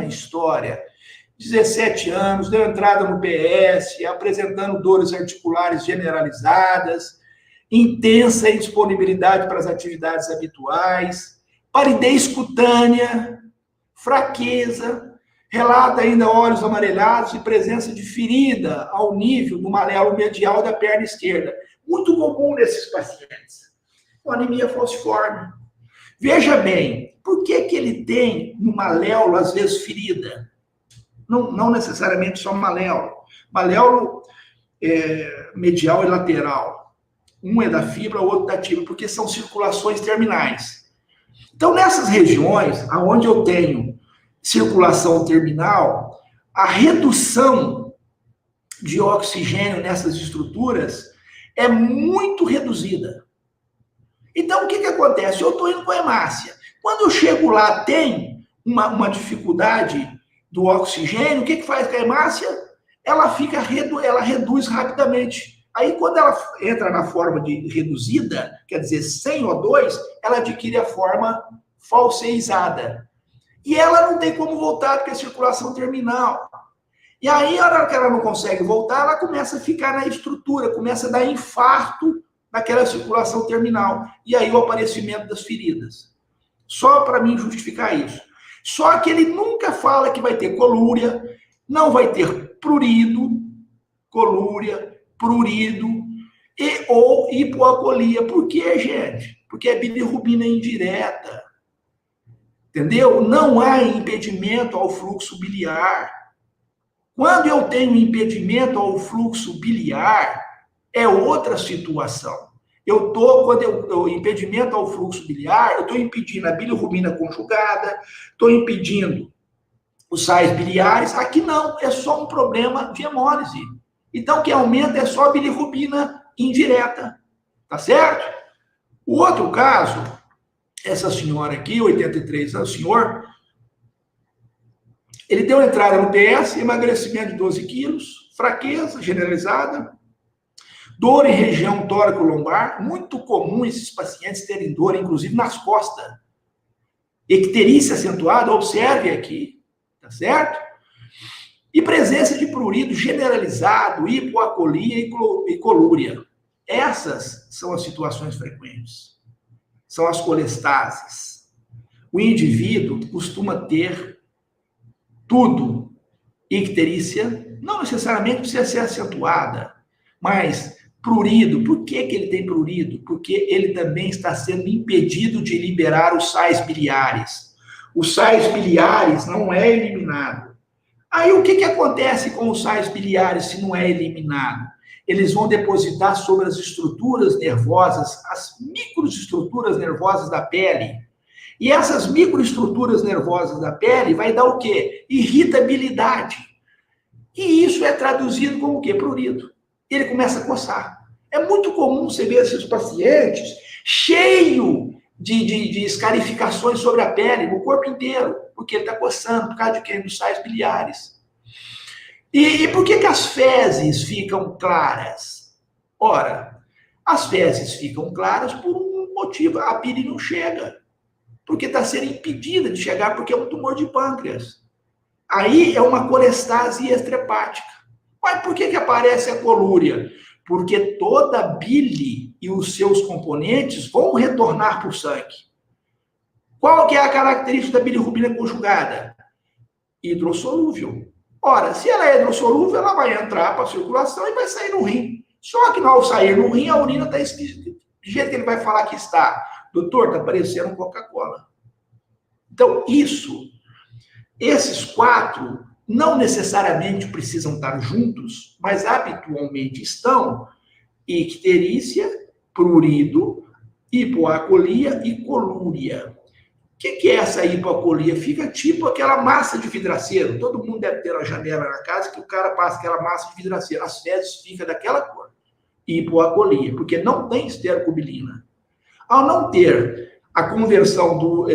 história, 17 anos, deu entrada no PS, apresentando dores articulares generalizadas, intensa indisponibilidade para as atividades habituais, palidez cutânea, fraqueza, relata ainda olhos amarelados e presença de ferida ao nível do malelo medial da perna esquerda. Muito comum nesses pacientes. Com anemia falciforme. Veja bem, por que ele tem no maléolo, às vezes, ferida? Não necessariamente só maléolo. Maléolo medial e lateral. Um é da fibra, o outro da tíbia, porque são circulações terminais. Então, nessas regiões, onde eu tenho circulação terminal, a redução de oxigênio nessas estruturas é muito reduzida. Então, o que acontece? Eu estou indo com hemácia. Quando eu chego lá, tem uma dificuldade do oxigênio, o que faz com a hemácia? Ela reduz rapidamente. Aí, quando ela entra na forma de reduzida, quer dizer, sem O2, ela adquire a forma falseizada. E ela não tem como voltar, porque é circulação terminal. E aí, a hora que ela não consegue voltar, ela começa a ficar na estrutura, começa a dar infarto naquela circulação terminal. E aí, o aparecimento das feridas. Só para mim justificar isso. Só que ele nunca fala que vai ter colúria, não vai ter prurido, ou hipoalcoolia. Por quê, gente? Porque é bilirrubina indireta. Entendeu? Não há impedimento ao fluxo biliar. Quando eu tenho impedimento ao fluxo biliar, é outra situação. Quando eu impedimento ao fluxo biliar, eu estou impedindo a bilirrubina conjugada, estou impedindo os sais biliares. Aqui não, é só um problema de hemólise. Então, o que aumenta é só a bilirrubina indireta. Tá certo? O outro caso, essa senhora aqui, 83 anos, senhor, ele deu entrada no PS, emagrecimento de 12 quilos, fraqueza generalizada, dor em região tóraco-lombar, muito comum esses pacientes terem dor, inclusive nas costas. Icterícia acentuada, observe aqui, tá certo? E presença de prurido generalizado, hipoacolia e colúria. Essas são as situações frequentes. São as colestases. o indivíduo costuma ter tudo. Icterícia não necessariamente precisa ser acentuada, mas prurido. Por que ele tem prurido? Porque ele também está sendo impedido de liberar os sais biliares. Os sais biliares não é eliminado. Aí o que acontece com os sais biliares se não é eliminado? Eles vão depositar sobre as estruturas nervosas, as microestruturas nervosas da pele. E essas microestruturas nervosas da pele vai dar o quê? Irritabilidade. E isso é traduzido como o quê? Prurido. Ele começa a coçar. É muito comum você ver esses pacientes cheio de escarificações sobre a pele, no corpo inteiro, porque ele está coçando, por causa de quê? Dos sais biliares. E por que as fezes ficam claras? Ora, as fezes ficam claras por um motivo. A bile não chega, porque está sendo impedida de chegar, porque é um tumor de pâncreas. Aí é uma colestase extrahepática. Mas por que aparece a colúria? Porque toda a bile e os seus componentes vão retornar para o sangue. Qual que é a característica da bilirrubina conjugada? Hidrossolúvel. Ora, se ela é hidrossolúvel, ela vai entrar para a circulação e vai sair no rim. Só que ao sair no rim, a urina está esquisita. Do jeito que ele vai falar que está. Doutor, está parecendo Coca-Cola. Então, esses quatro não necessariamente precisam estar juntos, mas habitualmente estão: icterícia, prurido, hipoacolia e colúria. O que é essa hipoacolia? Fica tipo aquela massa de vidraceiro. Todo mundo deve ter uma janela na casa que o cara passa aquela massa de vidraceiro. As fezes ficam daquela cor. Hipoacolia, porque não tem esterocobilina. Ao não ter a conversão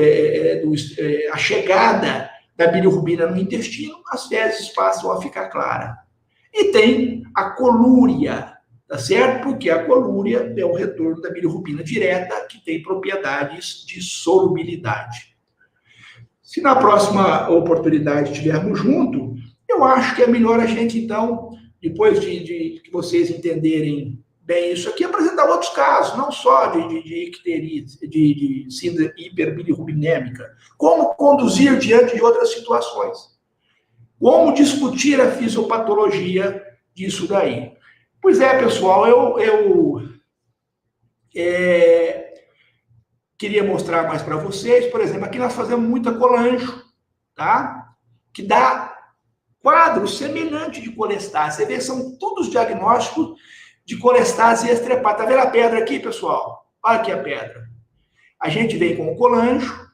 a chegada da bilirrubina no intestino, as fezes passam a ficar claras. E tem a colúria, tá certo? Porque a colúria é o retorno da bilirrubina direta, que tem propriedades de solubilidade. Se na próxima oportunidade estivermos juntos, eu acho que é melhor a gente, então, depois de que vocês entenderem bem isso aqui, apresentar outros casos, não só de icterícia, de síndrome hiperbilirrubinêmica. Como conduzir diante de outras situações. Como discutir a fisiopatologia disso daí. Pois é, pessoal, eu queria mostrar mais para vocês. Por exemplo, aqui nós fazemos muita colanjo, tá? Que dá quadro semelhante de colestase. Você vê, são todos diagnósticos de colestase extrahepática. Tá vendo a pedra aqui, pessoal? Olha aqui a pedra. A gente vem com o colanjo.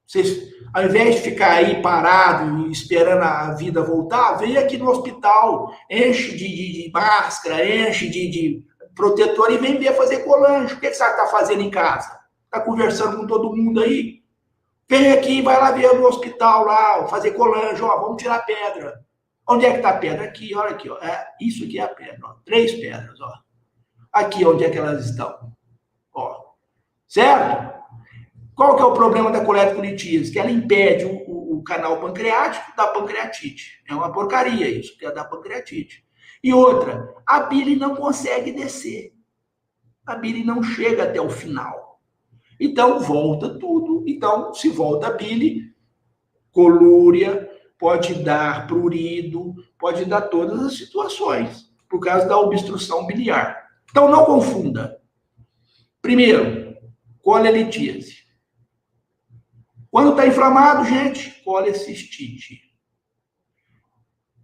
Vocês, ao invés de ficar aí parado e esperando a vida voltar, vem aqui no hospital, enche de máscara, enche de protetor e vem ver fazer colanjo. O que você está fazendo em casa? Está conversando com todo mundo aí? Vem aqui, vai lá ver no hospital, lá, fazer colanjo, ó, vamos tirar a pedra. Onde é que está a pedra? Aqui, olha aqui, ó. Isso aqui é a pedra, ó. 3 pedras, ó. Aqui, onde é que elas estão? Ó. Certo? Qual que é o problema da coletolitíase? Que ela impede o canal pancreático da pancreatite. É uma porcaria isso, que é da pancreatite. E outra, a bile não consegue descer. A bile não chega até o final. Então, volta tudo. Então, se volta a bile, colúria, pode dar prurido, pode dar todas as situações, por causa da obstrução biliar. Então, não confunda. Primeiro, colelitíase. Quando está inflamado, gente, colecistite.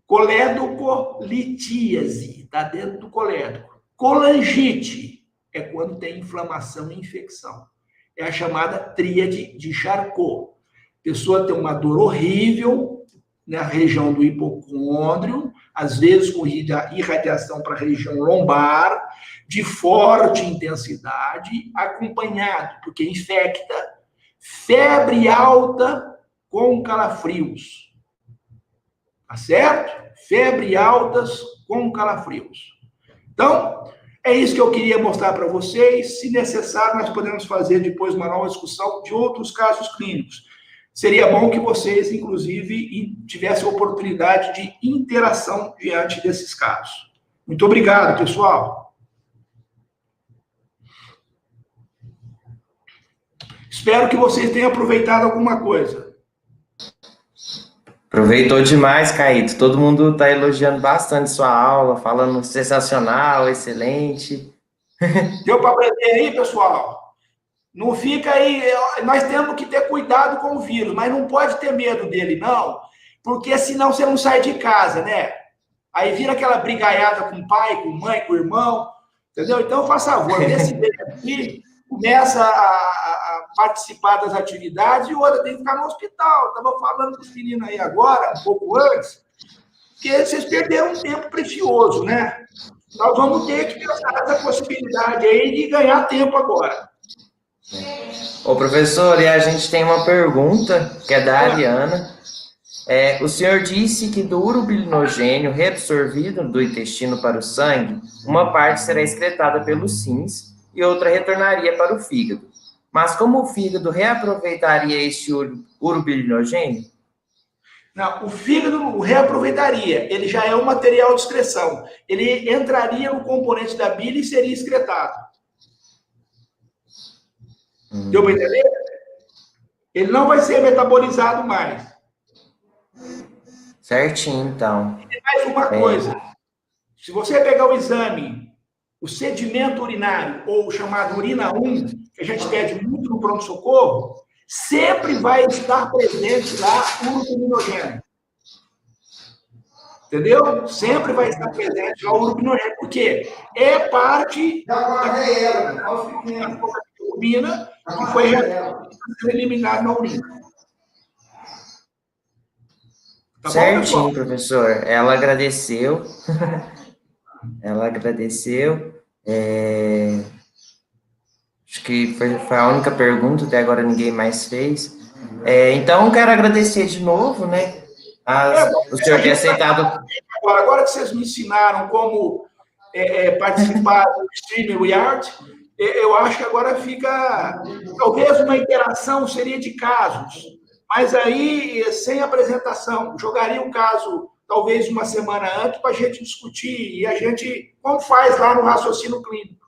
Coledocolitíase, está dentro do colédoco. Colangite é quando tem inflamação e infecção. É a chamada tríade de Charcot. A pessoa tem uma dor horrível na região do hipocôndrio, às vezes com irradiação para a região lombar, de forte intensidade, acompanhado, porque infecta, febre alta com calafrios. Tá certo? Febre altas com calafrios. Então, é isso que eu queria mostrar para vocês. Se necessário, nós podemos fazer depois uma nova discussão de outros casos clínicos. Seria bom que vocês, inclusive, tivessem a oportunidade de interação diante desses casos. Muito obrigado, pessoal. Espero que vocês tenham aproveitado alguma coisa. Aproveitou demais, Caíto. Todo mundo está elogiando bastante sua aula, falando sensacional, excelente. Deu para aprender aí, pessoal? Não fica aí. Nós temos que ter cuidado com o vírus, mas não pode ter medo dele, não, porque senão você não sai de casa, né? Aí vira aquela brigaiada com o pai, com a mãe, com o irmão, entendeu? Então, faça favor, vê se vem aqui, começa a participar das atividades e outra tem que ficar no hospital. Estava falando com os meninos aí agora, um pouco antes, que vocês perderam um tempo precioso, né? Nós vamos ter que pensar nessa possibilidade aí de ganhar tempo agora. Ô, professor, e a gente tem uma pergunta, que é da Ariana. O senhor disse que do urobilinogênio reabsorvido do intestino para o sangue, uma parte será excretada pelos rins e outra retornaria para o fígado. Mas como o fígado reaproveitaria este urobilinogênio? Não, o fígado reaproveitaria, ele já é um material de excreção. Ele entraria no componente da bile e seria excretado. Deu para entender? Ele não vai ser metabolizado mais. Certinho, então. E mais uma coisa. Se você pegar o exame, o sedimento urinário, ou o chamado urina 1, que a gente pede muito no pronto-socorro, sempre vai estar presente lá o urobilinogênio. Entendeu? Sempre vai estar presente lá o urobilinogênio. Por quê? É parte da urina que foi eliminada na urina. Tá certinho, bom, professor. Ela agradeceu. Ela agradeceu. Acho que foi a única pergunta, até agora ninguém mais fez. Então, quero agradecer de novo, né? O senhor ter aceitado. Agora que vocês me ensinaram como participar do StreamYard, eu acho que agora fica. Talvez uma interação seria de casos, mas aí sem apresentação. Jogaria o caso, talvez uma semana antes, para a gente discutir e a gente. Como faz lá no raciocínio clínico.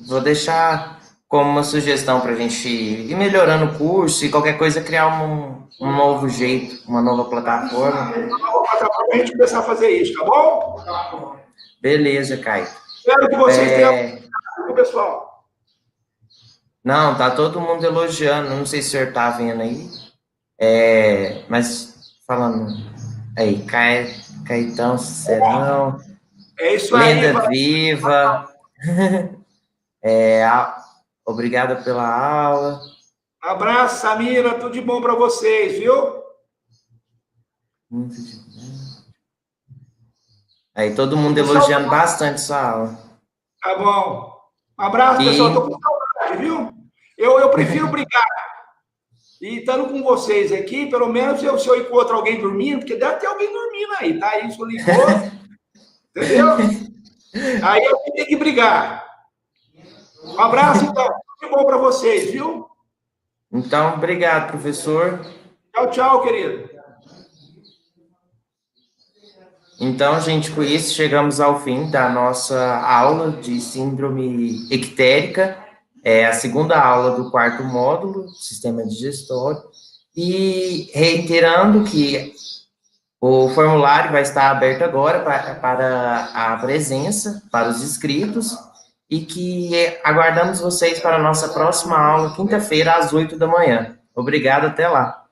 Vou deixar como uma sugestão para a gente ir melhorando o curso e qualquer coisa criar um novo jeito, uma nova plataforma. Uma nova plataforma para a gente começar a fazer isso, tá bom? Beleza, Caio. Espero que vocês tenham, pessoal. Não, tá todo mundo elogiando, não sei se o senhor tá vendo aí, mas falando aí, Caetão, Sincerão, é isso aí, Lenda Viva, obrigado pela aula. Abraço, Samira, tudo de bom para vocês, viu? Muito de bom. Aí todo mundo elogiando bastante sua aula. Tá bom. Um abraço, pessoal, tô com saudade, viu? Eu prefiro brigar. E estando com vocês aqui, pelo menos se eu encontro alguém dormindo, porque deve ter alguém dormindo aí, tá? Isso ligou, entendeu? Aí eu tenho que brigar. Um abraço, então. Tudo bom para vocês, viu? Então, obrigado, professor. Tchau, tchau, querido. Então, gente, com isso chegamos ao fim da nossa aula de síndrome ictérica, a segunda aula do quarto módulo, sistema digestório, e reiterando que o formulário vai estar aberto agora para a presença, para os inscritos, e que aguardamos vocês para a nossa próxima aula, quinta-feira, às 8 da manhã. Obrigado, até lá.